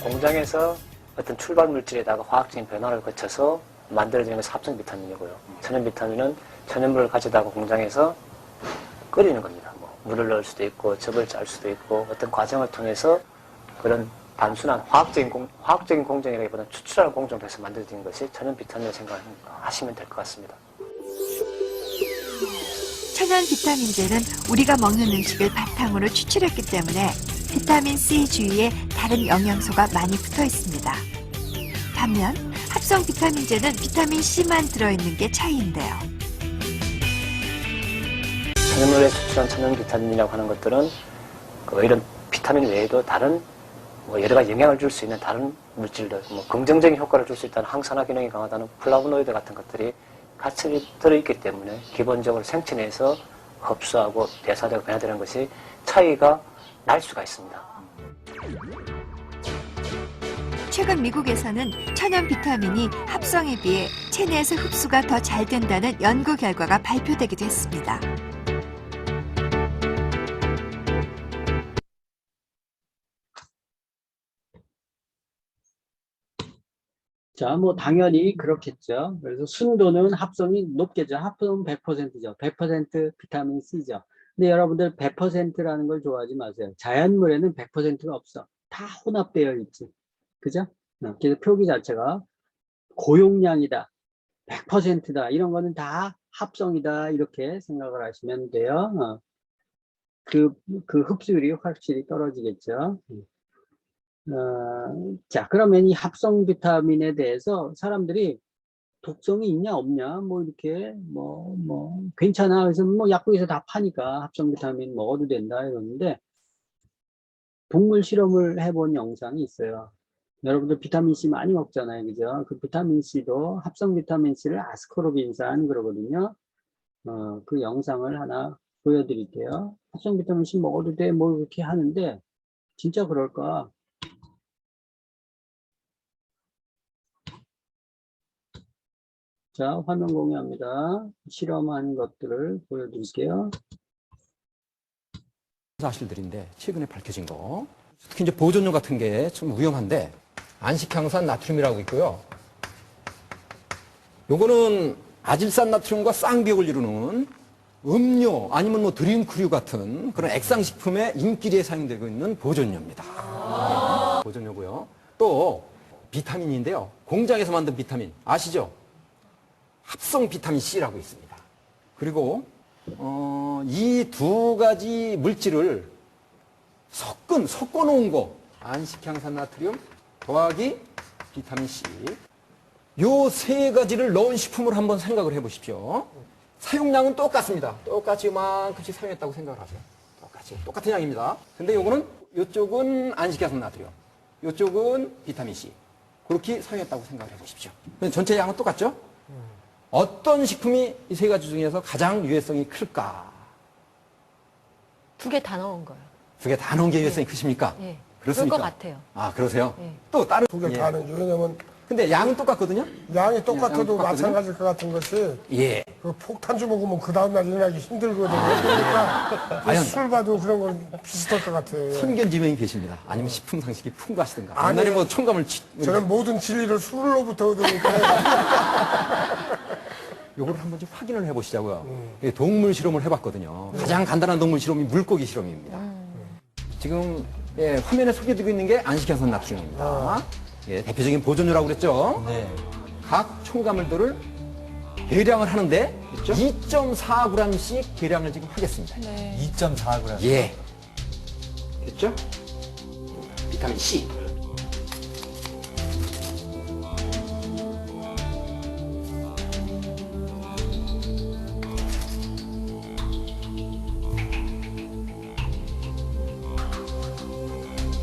공장에서 어떤 출발 물질에다가 화학적인 변화를 거쳐서 만들어지는 것이 합성 비타민이고요. 천연 비타민은 천연물을 가져다가 공장에서 끓이는 겁니다. 뭐 물을 넣을 수도 있고 즙을 짤 수도 있고 어떤 과정을 통해서 그런 단순한 화학적인 공정이라기보다는 추출하는 공정을 해서 만들어진 것이 천연 비타민이라고 생각하시면 될 것 같습니다. 천연 비타민제는 우리가 먹는 음식을 바탕으로 추출했기 때문에 비타민 C 주위에 다른 영양소가 많이 붙어 있습니다. 반면 합성 비타민제는 비타민 C만 들어있는 게 차이인데요. 천연물에 추출한 천연 비타민이라고 하는 것들은 이런 비타민 외에도 다른 뭐 여러 가지 영향을 줄 수 있는 다른 물질들, 뭐 긍정적인 효과를 줄 수 있다는 항산화 기능이 강하다는 플라보노이드 같은 것들이 같이 들어있기 때문에 기본적으로 생체 내에서 흡수하고 대사되고 변화되는 것이 차이가 날 수가 있습니다. 최근 미국에서는 천연 비타민이 합성에 비해 체내에서 흡수가 더 잘 된다는 연구 결과가 발표되기도 했습니다. 자, 뭐 당연히 그렇겠죠. 그래서 순도는 합성이 높겠죠. 합성은 100%죠. 100% 비타민 C죠. 근데 여러분들 100%라는 걸 좋아하지 마세요. 자연물에는 100%가 없어. 다 혼합되어 있지. 그죠? 그래서 표기 자체가 고용량이다, 100%다, 이런 거는 다 합성이다, 이렇게 생각을 하시면 돼요. 그 흡수율이 확실히 떨어지겠죠. 자, 그러면 이 합성 비타민에 대해서 사람들이 독성이 있냐 없냐 뭐 이렇게 뭐 괜찮아, 그래서 뭐 약국에서 다 파니까 합성 비타민 먹어도 된다 이러는데, 동물 실험을 해본 영상이 있어요. 여러분들 비타민 C 많이 먹잖아요, 그죠? 그 비타민 C도 합성 비타민 C를 아스코르빈산 그러거든요. 그 영상을 하나 보여드릴게요. 합성 비타민 C 먹어도 돼 뭐 이렇게 하는데 진짜 그럴까? 자, 화면 공유합니다. 실험한 것들을 보여드릴게요. 사실들인데 최근에 밝혀진 거, 특히 이제 보존료 같은 게 좀 위험한데, 안식향산 나트륨이라고 있고요. 요거는 아질산 나트륨과 쌍벽을 이루는 음료 아니면 뭐 드링크류 같은 그런 액상식품의 인기리에 사용되고 있는 보존료입니다. 보존료고요. 또 비타민인데요. 공장에서 만든 비타민 아시죠? 합성 비타민 C라고 있습니다. 그리고 이 두 가지 물질을 섞어 놓은 거, 안식향산 나트륨 더하기 비타민 C, 요 세 가지를 넣은 식품을 한번 생각을 해 보십시오. 사용량은 똑같습니다. 똑같이 요만큼씩 사용했다고 생각을 하세요. 똑같은 양입니다. 근데 요거는, 요쪽은 안식향산 나트륨, 요쪽은 비타민 C, 그렇게 사용했다고 생각을 해 보십시오. 전체 양은 똑같죠? 어떤 식품이 이 세 가지 중에서 가장 유해성이 클까? 두 개 다 넣은 거예요. 두 개 다 넣은 게 유해성이 크십니까? 예. 그렇습니까? 그럴 것 같아요. 아, 그러세요? 예. 또 다른 두 개 다 넣은, 왜냐면 근데 양은 똑같거든요? 양이 똑같아도 양은 똑같거든요? 마찬가지일 것 같은 것이, 예. 그 폭탄주 먹으면 그 다음날 일어나기 힘들거든요. 그러니까 과연 술 봐도 그런 건 비슷할 것 같아요. 선견지명이 계십니다. 아니면 식품 상식이 풍부하시든가. 아니, 옛날에 뭐 첨가물 저는 모든 진리를 술로부터 얻으니까. 요거를 한번 좀 확인을 해보시자고요. 동물 실험을 해봤거든요. 가장 간단한 동물 실험이 물고기 실험입니다. 지금 화면에 소개되고 있는 게 안식향산 나트륨입니다. 대표적인 보존료라고 그랬죠. 각 첨가물들을 계량을 하는데 2.4g씩 계량을 지금 하겠습니다. 2.4g. 예. 됐죠? 비타민 C.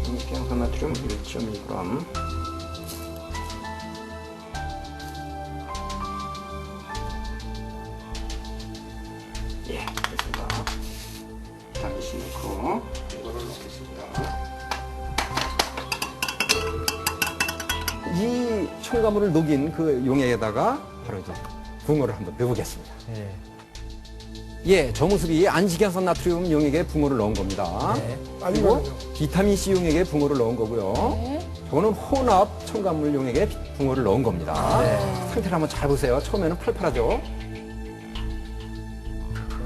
안식향산 나트륨 1.2g. 예, 됐습니다. 비타민 C 넣고 이거를 넣겠습니다. 이 첨가물을 녹인 그 용액에다가 바로 이제 붕어를 한번 넣어보겠습니다. 예, 저 모습이 안식향산 나트륨 용액에 붕어를 넣은 겁니다. 그리고 비타민 C 용액에 붕어를 넣은 거고요. 저거는 혼합 첨가물 용액에 붕어를 넣은 겁니다. 상태를 한번 잘 보세요. 처음에는 팔팔하죠.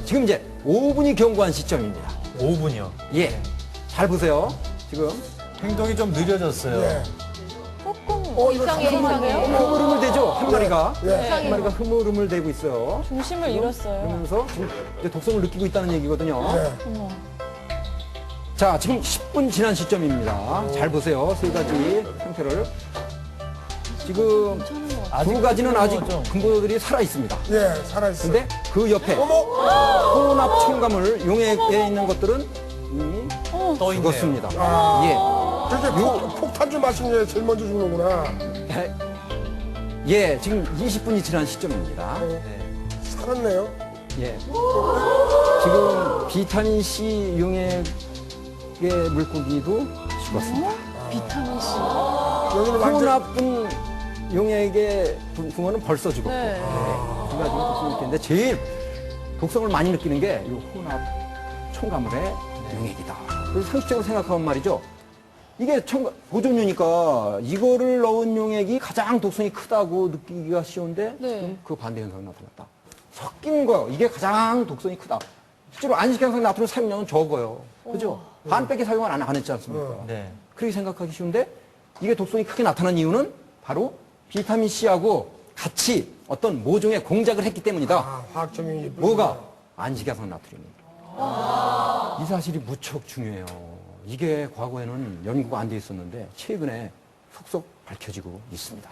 지금 이제 5분이 경과한 시점입니다. 5분이요? 예, 잘 보세요. 지금 행동이 좀 느려졌어요. 이상해요. 흐물흐물 대죠? 한 마리가. 네. 한 마리가 흐물흐물 대고 있어요. 중심을 잃었어요. 그러면서 지금 이제 독성을 느끼고 있다는 얘기거든요. 자, 지금 10분 지난 시점입니다. 잘 보세요. 세 가지 상태를. 지금 두 가지는 아직 근거들이 살아 있습니다. 예, 살아 있어요. 근데 그 옆에 혼합 첨가물 용액에 있는 것들은 이미 죽었습니다. 그게 폭탄주 마신 게 제일 먼저 죽는구나. 예, 지금 20분이 지난 시점입니다. 살았네요. 예. 지금 비타민 C 용액의 물고기도 죽었습니다. 비타민 C. 혼합분 용액의 붕어는 벌써 죽었고. 두 가지가 독성을 느끼는데 제일 독성을 많이 느끼는 게 이 혼합 첨가물의 용액이다. 그래서 상식적으로 생각하면 말이죠. 이게 보존료니까 이거를 넣은 용액이 가장 독성이 크다고 느끼기가 쉬운데 지금 그 반대 현상이 나타났다. 섞인 거, 이게 가장 독성이 크다. 실제로 안식향산 나트륨 사용량은 적어요. 그죠? 반밖에 사용을 안 했지 않습니까? 그렇게 생각하기 쉬운데 이게 독성이 크게 나타난 이유는 바로 비타민 C하고 같이 어떤 모종의 공작을 했기 때문이다. 화학점이 뭐가? 안식야산 나트륨입니다. 이 사실이 무척 중요해요. 이게 과거에는 연구가 안 돼 있었는데 최근에 속속 밝혀지고 있습니다.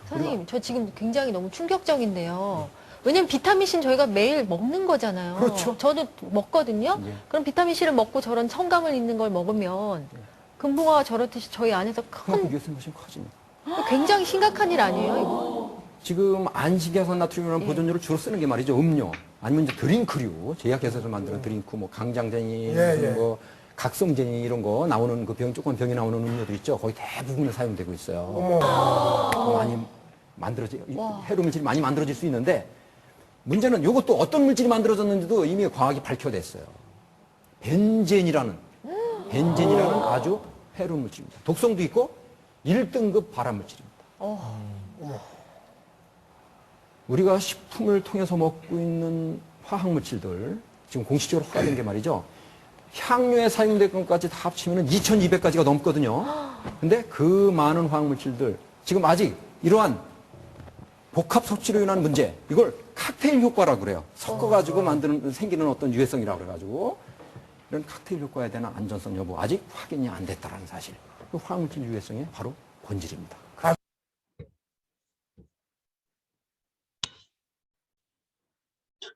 선생님, 저 지금 굉장히 너무 충격적인데요. 왜냐면 비타민 C는 저희가 매일 먹는 거잖아요. 그렇죠. 저도 먹거든요. 예. 그럼 비타민 C를 먹고 저런 첨가물 있는 걸 먹으면 금붕어가 저렇듯이 저희 안에서 큰 이게 훨씬 커집니다. 굉장히 심각한 일 아니에요, 이거? 지금 안식야산 나트륨이라는 보존료를 주로 쓰는 게 말이죠. 음료 아니면 이제 드링크류, 제약회사에서 만드는 드링크, 뭐 강장제니, 무슨 뭐 각성제니 이런 거 나오는 그 조그만 병이 나오는 음료들 있죠. 거의 대부분이 사용되고 있어요. 많이 해로 물질이 많이 만들어질 수 있는데 문제는 이것도 어떤 물질이 만들어졌는지도 이미 과학이 밝혀냈어요. 벤젠이라는 아주 해로운 물질입니다. 독성도 있고 1등급 발암 물질입니다. 우리가 식품을 통해서 먹고 있는 화학 물질들 지금 공식적으로 허가된 게 말이죠. 향료에 사용된 것까지 다 합치면 2200가지가 넘거든요. 근데 그 많은 화학 물질들 지금 아직 이러한 복합 섭취로 인한 문제, 이걸 칵테일 효과라고 그래요. 섞어가지고 생기는 어떤 유해성이라고 그래가지고 이런 칵테일 효과에 대한 안전성 여부 아직 확인이 안 됐다는 사실. 그 화학물질 유해성의 바로 본질입니다.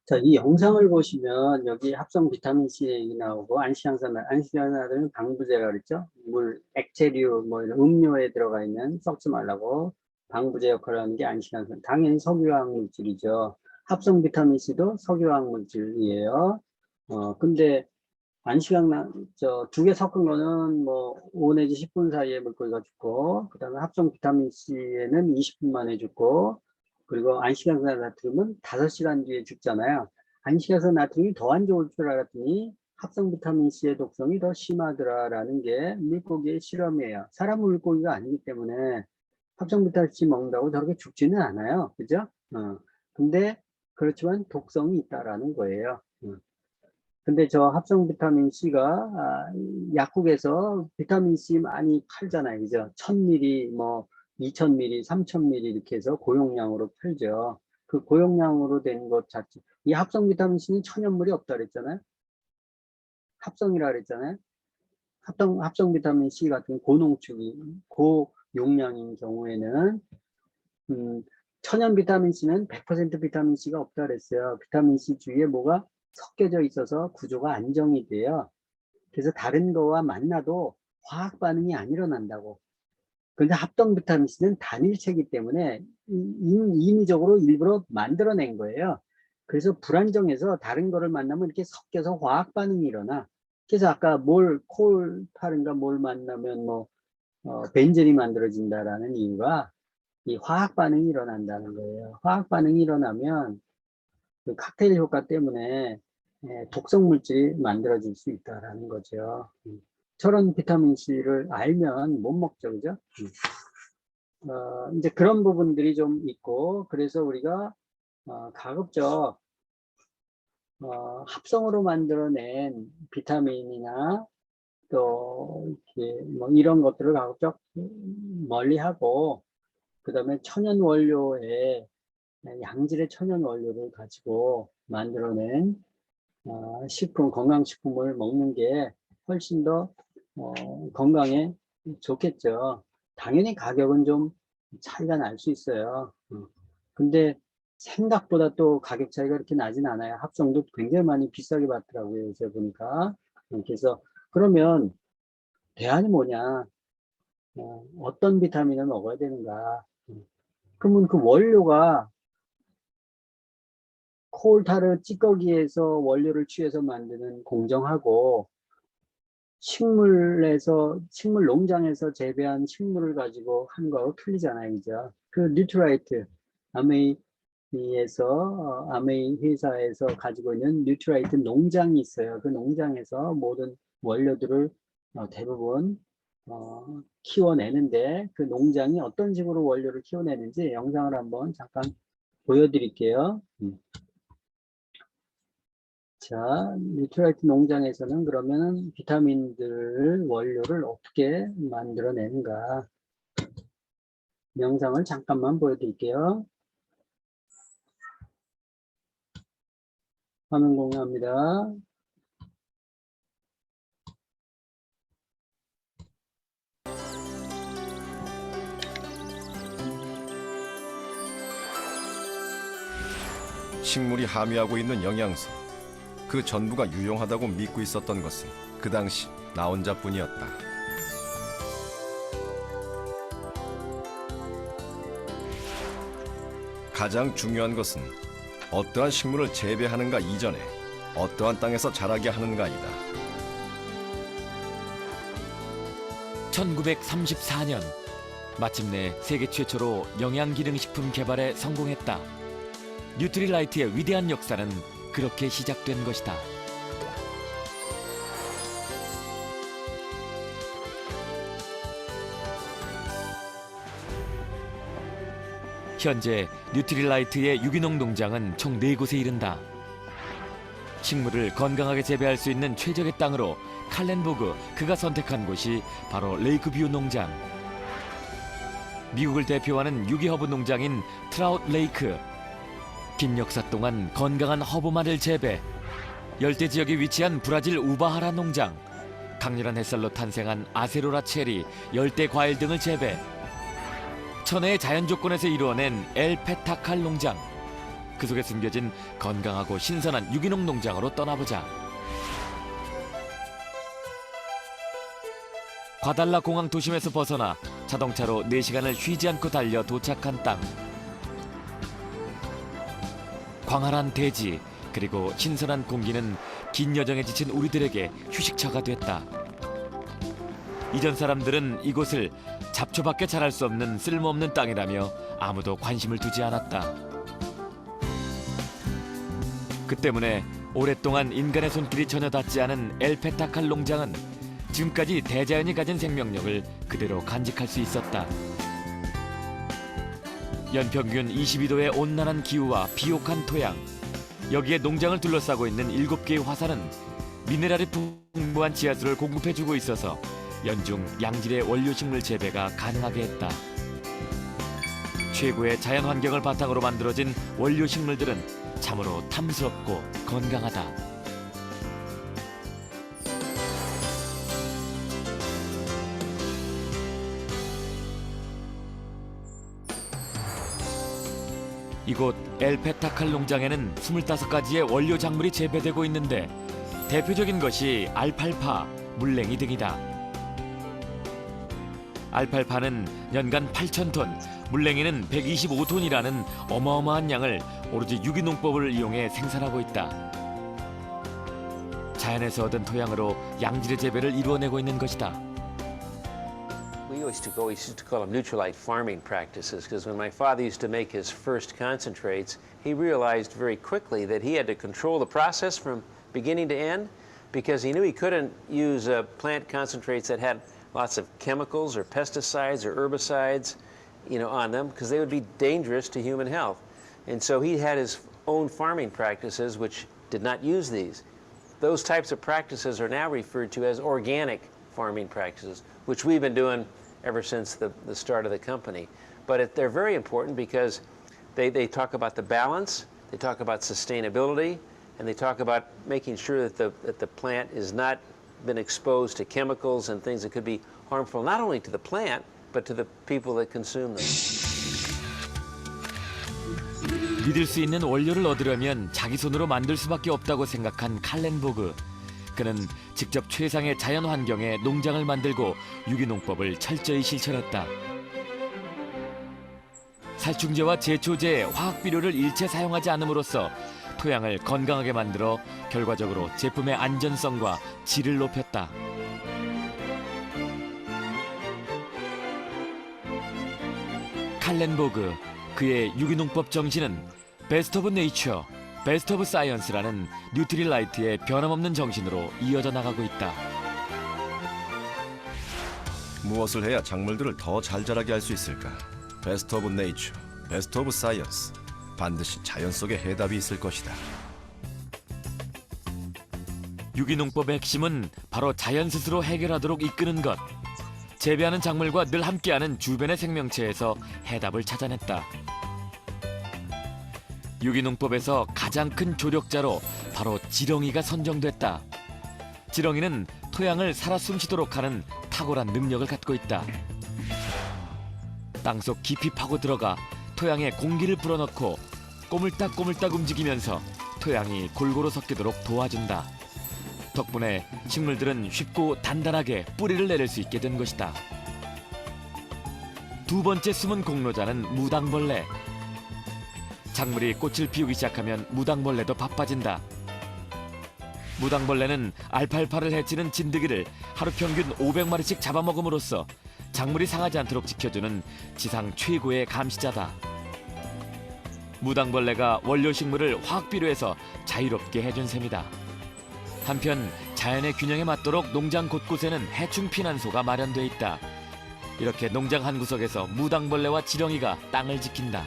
자, 이 영상을 보시면 여기 합성 비타민 C 얘기 나오고 안식양산은 방부제라 그랬죠. 물, 액체류, 뭐 이런 음료에 들어가 있는 섞지 말라고 방부제 역할을 하는 게 안식양산. 당연히 석유화학 물질이죠. 합성 비타민 C도 석유화학 물질이에요. 근데 두 개 섞은 거는 뭐 5 내지 10분 사이에 물고기가 죽고, 그 다음에 합성 비타민 C에는 20분 만에 죽고, 그리고 안식양산 나트륨은 5시간 뒤에 죽잖아요. 안식양산 나트륨이 더 안 좋을 줄 알았더니 합성 비타민 C의 독성이 더 심하더라라는 게 물고기의 실험이에요. 사람 물고기가 아니기 때문에 합성 비타민 C 먹는다고 저렇게 죽지는 않아요. 그죠? 근데 그렇지만 독성이 있다라는 거예요. 근데 저 합성 비타민 C가 약국에서 비타민 C 많이 팔잖아요. 그죠? 1000ml, 뭐 2000ml, 3000ml 이렇게 해서 고용량으로 팔죠. 그 고용량으로 된 것 자체. 이 합성 비타민 C는 천연물이 없다 그랬잖아요. 합성이라 그랬잖아요. 합성 비타민 C 같은 고용량인 경우에는 천연 비타민 C는 100% 비타민 C가 없다 그랬어요. 비타민 C 주위에 뭐가 섞여져 있어서 구조가 안정이 돼요. 그래서 다른 거와 만나도 화학 반응이 안 일어난다고. 그런데 합성 비타민 C는 단일체이기 때문에 인위적으로 일부러 만들어낸 거예요. 그래서 불안정해서 다른 거를 만나면 이렇게 섞여서 화학 반응이 일어나. 그래서 아까 콜탈인가 뭘 만나면 벤젠이 만들어진다라는 이유가 이 화학 반응이 일어난다는 거예요. 화학 반응이 일어나면 그 칵테일 효과 때문에 독성 물질이 만들어질 수 있다라는 거죠. 저런 비타민 C를 알면 못 먹죠, 그죠? 이제 그런 부분들이 좀 있고, 그래서 우리가 가급적 합성으로 만들어낸 비타민이나 또 이렇게 뭐 이런 것들을 가급적 멀리하고, 그 다음에 천연 원료에 양질의 천연 원료를 가지고 만들어낸 건강식품을 먹는 게 훨씬 더 건강에 좋겠죠. 당연히 가격은 좀 차이가 날 수 있어요. 근데 생각보다 또 가격 차이가 그렇게 나진 않아요. 합성도 굉장히 많이 비싸게 받더라고요. 요새 보니까. 그래서 그러면 대안이 뭐냐? 어떤 비타민을 먹어야 되는가? 그러면 그 원료가 콜타르 찌꺼기에서 원료를 취해서 만드는 공정하고 식물 농장에서 재배한 식물을 가지고 한 거하고 틀리잖아요. 그죠? 그 뉴트라이트, 아메이 회사에서 가지고 있는 뉴트라이트 농장이 있어요. 그 농장에서 모든 원료들을 대부분 키워내는데, 그 농장이 어떤 식으로 원료를 키워내는지 영상을 한번 잠깐 보여드릴게요. 자, 뉴트라이트 농장에서는 그러면은 비타민들 원료를 어떻게 만들어내는가. 영상을 잠깐만 보여드릴게요. 화면 공유합니다. 식물이 함유하고 있는 영양소, 그 전부가 유용하다고 믿고 있었던 것은 그 당시 나 혼자뿐이었다. 가장 중요한 것은 어떠한 식물을 재배하는가 이전에 어떠한 땅에서 자라게 하는가이다. 1934년 마침내 세계 최초로 영양기능식품 개발에 성공했다. 뉴트리라이트의 위대한 역사는 그렇게 시작된 것이다. 현재 뉴트리라이트의 유기농 농장은 총 4곳에 이른다. 식물을 건강하게 재배할 수 있는 최적의 땅으로 칼렌보그 그가 선택한 곳이 바로 레이크뷰 농장. 미국을 대표하는 유기허브 농장인 트라웃 레이크. 긴 역사 동안 건강한 허브만을 재배. 열대 지역에 위치한 브라질 우바하라 농장. 강렬한 햇살로 탄생한 아세로라 체리, 열대 과일 등을 재배. 천혜의 자연 조건에서 이루어낸 엘페타칼 농장. 그 속에 숨겨진 건강하고 신선한 유기농 농장으로 떠나보자. 과달라 공항 도심에서 벗어나 자동차로 4시간을 쉬지 않고 달려 도착한 땅. 광활한 대지 그리고 신선한 공기는 긴 여정에 지친 우리들에게 휴식처가 됐다. 이전 사람들은 이곳을 잡초밖에 자랄 수 없는 쓸모없는 땅이라며 아무도 관심을 두지 않았다. 그 때문에 오랫동안 인간의 손길이 전혀 닿지 않은 엘페타칼 농장은 지금까지 대자연이 가진 생명력을 그대로 간직할 수 있었다. 연평균 22도의 온난한 기후와 비옥한 토양, 여기에 농장을 둘러싸고 있는 7개의 화산은 미네랄이 풍부한 지하수를 공급해주고 있어서 연중 양질의 원료식물 재배가 가능하게 했다. 최고의 자연 환경을 바탕으로 만들어진 원료식물들은 참으로 탐스럽고 건강하다. 이곳 엘페타칼 농장에는 25가지의 원료 작물이 재배되고 있는데 대표적인 것이 알팔파, 물냉이 등이다. 알팔파는 연간 8,000톤, 물냉이는 125톤이라는 어마어마한 양을 오로지 유기농법을 이용해 생산하고 있다. 자연에서 얻은 토양으로 양질의 재배를 이루어내고 있는 것이다. We used to call them Nutrilite farming practices because when my father used to make his first concentrates, he realized very quickly that he had to control the process from beginning to end because he knew he couldn't use plant concentrates that had lots of chemicals or pesticides or herbicides, on them because they would be dangerous to human health. And so he had his own farming practices which did not use these. Those types of practices are now referred to as organic farming practices, which we've been doing ever since the start of the company. But they're very important because they talk about the balance, they talk about sustainability, and they talk about making sure that the plant is not been exposed to chemicals and things that could be harmful not only to the plant but to the people that consume them. 믿을 수 있는 원료를 얻으려면 자기 손으로 만들 수밖에 없다고 생각한 칼렌보그. 그는 직접 최상의 자연 환경에 농장을 만들고 유기농법을 철저히 실천했다. 살충제와 제초제, 화학비료를 일체 사용하지 않음으로써 토양을 건강하게 만들어 결과적으로 제품의 안전성과 질을 높였다. 칼렌보그, 그의 유기농법 정신은 베스트 오브 네이처, 베스트 오브 사이언스라는 뉴트리라이트의 변함없는 정신으로 이어져 나가고 있다. 무엇을 해야 작물들을 더 잘 자라게 할 수 있을까? 베스트 오브 네이처, 베스트 오브 사이언스. 반드시 자연 속에 해답이 있을 것이다. 유기농법의 핵심은 바로 자연 스스로 해결하도록 이끄는 것. 재배하는 작물과 늘 함께하는 주변의 생명체에서 해답을 찾아냈다. 유기농법에서 가장 큰 조력자로 바로 지렁이가 선정됐다. 지렁이는 토양을 살아 숨쉬도록 하는 탁월한 능력을 갖고 있다. 땅속 깊이 파고 들어가 토양에 공기를 불어넣고 꼬물딱꼬물딱 움직이면서 토양이 골고루 섞이도록 도와준다. 덕분에 식물들은 쉽고 단단하게 뿌리를 내릴 수 있게 된 것이다. 두 번째 숨은 공로자는 무당벌레. 작물이 꽃을 피우기 시작하면 무당벌레도 바빠진다. 무당벌레는 알팔파를 해치는 진드기를 하루 평균 500마리씩 잡아먹음으로써 작물이 상하지 않도록 지켜주는 지상 최고의 감시자다. 무당벌레가 원료 식물을 화학비료에서 자유롭게 해준 셈이다. 한편 자연의 균형에 맞도록 농장 곳곳에는 해충 피난소가 마련돼 있다. 이렇게 농장 한 구석에서 무당벌레와 지렁이가 땅을 지킨다.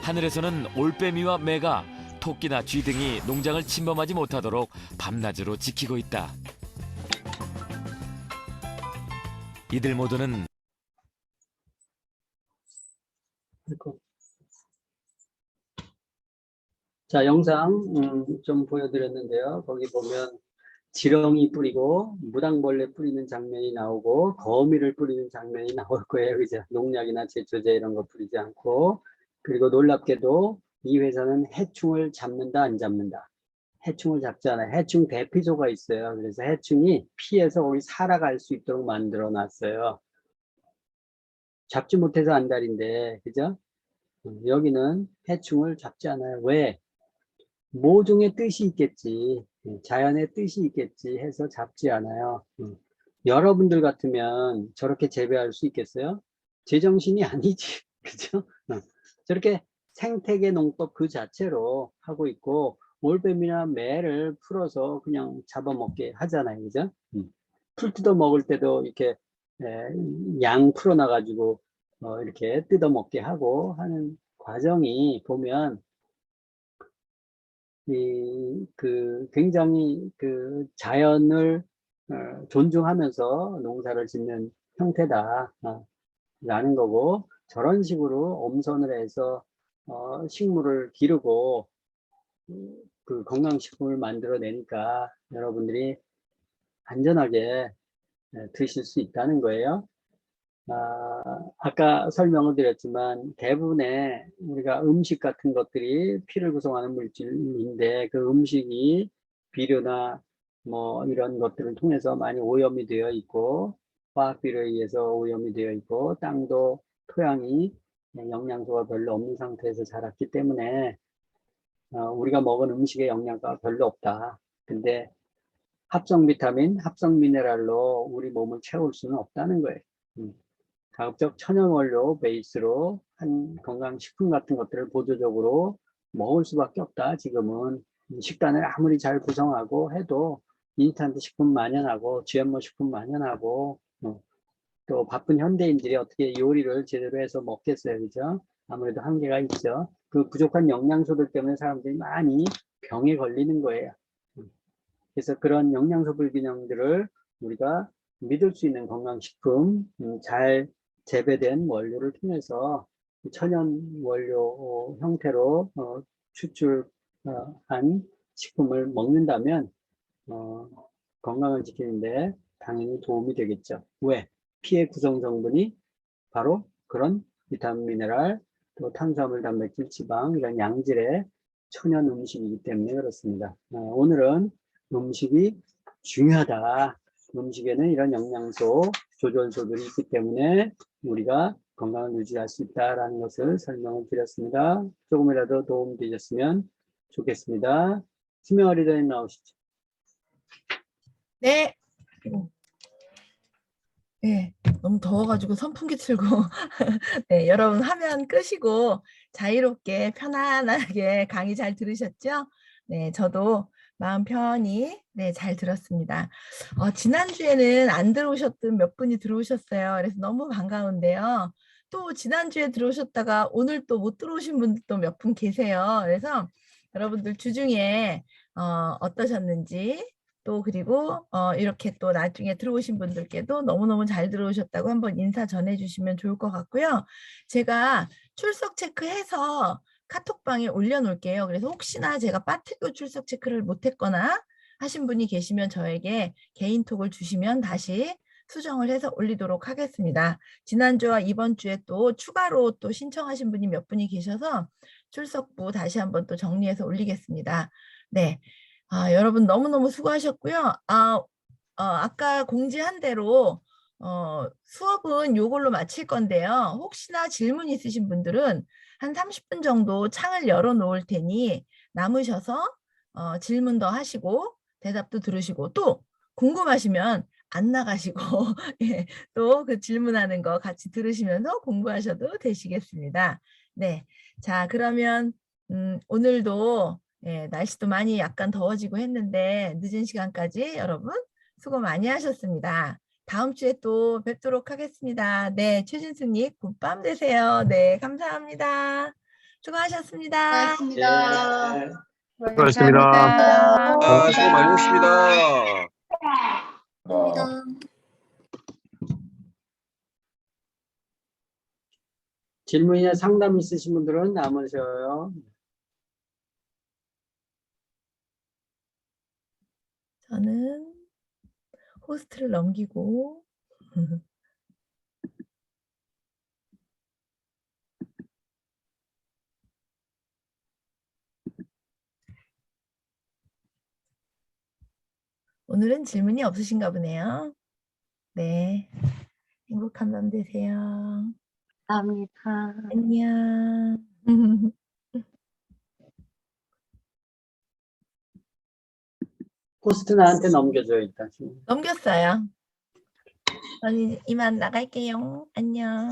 하늘에서는 올빼미와 매가 토끼나 쥐 등이 농장을 침범하지 못하도록 밤낮으로 지키고 있다. 이들 모두는 자, 영상 좀 보여드렸는데요. 거기 보면 지렁이 뿌리고 무당벌레 뿌리는 장면이 나오고 거미를 뿌리는 장면이 나올 거예요. 그죠? 농약이나 제초제 이런 거 뿌리지 않고. 그리고 놀랍게도 이 회사는 해충을 잡는다, 안 잡는다? 해충을 잡지 않아요. 해충 대피소가 있어요. 그래서 해충이 피해서 거기 살아갈 수 있도록 만들어 놨어요. 잡지 못해서 안달인데, 그죠? 여기는 해충을 잡지 않아요. 왜? 모종의 뜻이 있겠지, 자연의 뜻이 있겠지 해서 잡지 않아요. 여러분들 같으면 저렇게 재배할 수 있겠어요? 제정신이 아니지, 그죠? 저렇게 생태계 농법 그 자체로 하고 있고 올빼미나 매를 풀어서 그냥 잡아먹게 하잖아요, 그죠? 풀 뜯어 먹을 때도 이렇게 양 풀어놔가지고 이렇게 뜯어 먹게 하고 하는 과정이 보면 굉장히 그 자연을 존중하면서 농사를 짓는 형태다 라는 거고, 저런 식으로 엄선을 해서 식물을 기르고 그 건강식품을 만들어내니까 여러분들이 안전하게 드실 수 있다는 거예요. 아까 설명을 드렸지만 대부분의 우리가 음식 같은 것들이 피를 구성하는 물질인데 그 음식이 비료나 뭐 이런 것들을 통해서 많이 오염이 되어 있고 화학비료에 의해서 오염이 되어 있고 땅도 토양이 영양소가 별로 없는 상태에서 자랐기 때문에 우리가 먹은 음식에 영양가가 별로 없다. 근데 합성 비타민, 합성 미네랄로 우리 몸을 채울 수는 없다는 거예요. 가급적 천연 원료 베이스로 한 건강식품 같은 것들을 보조적으로 먹을 수밖에 없다. 지금은 식단을 아무리 잘 구성하고 해도 인스턴트 식품 만연하고 GMO 식품 만연하고 또 바쁜 현대인들이 어떻게 요리를 제대로 해서 먹겠어요, 그죠? 아무래도 한계가 있죠. 그 부족한 영양소들 때문에 사람들이 많이 병에 걸리는 거예요. 그래서 그런 영양소 불균형들을 우리가 믿을 수 있는 건강식품, 잘 재배된 원료를 통해서 천연 원료 형태로 추출한 식품을 먹는다면 건강을 지키는데 당연히 도움이 되겠죠. 왜? 피의 구성 성분이 바로 그런 비타민, 미네랄, 또 탄수화물, 단백질, 지방 이런 양질의 천연 음식이기 때문에 그렇습니다. 오늘은 음식이 중요하다. 음식에는 이런 영양소 조절소들이 있기 때문에 우리가 건강을 유지할 수 있다는 것을 설명을 드렸습니다. 조금이라도 도움이 되셨으면 좋겠습니다. 수명아 리더님 나오시죠. 네. 네, 너무 더워가지고 선풍기 틀고 네, 여러분 화면 끄시고 자유롭게 편안하게 강의 잘 들으셨죠? 네, 저도 마음 편히 네, 잘 들었습니다. 지난주에는 안 들어오셨던 몇 분이 들어오셨어요. 그래서 너무 반가운데요. 또 지난주에 들어오셨다가 오늘 또 못 들어오신 분들도 몇 분 계세요. 그래서 여러분들 주중에 어떠셨는지 또 그리고 이렇게 또 나중에 들어오신 분들께도 너무너무 잘 들어오셨다고 한번 인사 전해주시면 좋을 것 같고요. 제가 출석 체크해서 카톡방에 올려놓을게요. 그래서 혹시나 제가 빠뜨리고 출석 체크를 못했거나 하신 분이 계시면 저에게 개인톡을 주시면 다시 수정을 해서 올리도록 하겠습니다. 지난주와 이번 주에 또 추가로 또 신청하신 분이 몇 분이 계셔서 출석부 다시 한번 또 정리해서 올리겠습니다. 네, 여러분 너무너무 수고하셨고요. 아까 공지한 대로 수업은 요걸로 마칠 건데요. 혹시나 질문 있으신 분들은 한 30분 정도 창을 열어 놓을 테니 남으셔서 질문 더 하시고 대답도 들으시고 또 궁금하시면 안 나가시고 예, 또 그 질문하는 거 같이 들으시면서 공부하셔도 되시겠습니다. 네, 자 그러면 오늘도 예, 날씨도 많이 약간 더워지고 했는데 늦은 시간까지 여러분 수고 많이 하셨습니다. 다음 주에 또 뵙도록 하겠습니다. 네, 최진수님 굿밤 되세요. 네, 감사합니다. 수고하셨습니다. 고맙습니다. 네. 수고하셨습니다. 수고 많으셨습니다. 질문이나 상담 있으신 분들은 남으셔요. 저는 호스트를 넘기고 오늘은 질문이 없으신가 보네요. 네, 행복한 밤 되세요. 감사합니다. 안녕. 호스트 나한테 넘겨줘요 일단. 넘겼어요. 저는 이만 나갈게요. 안녕.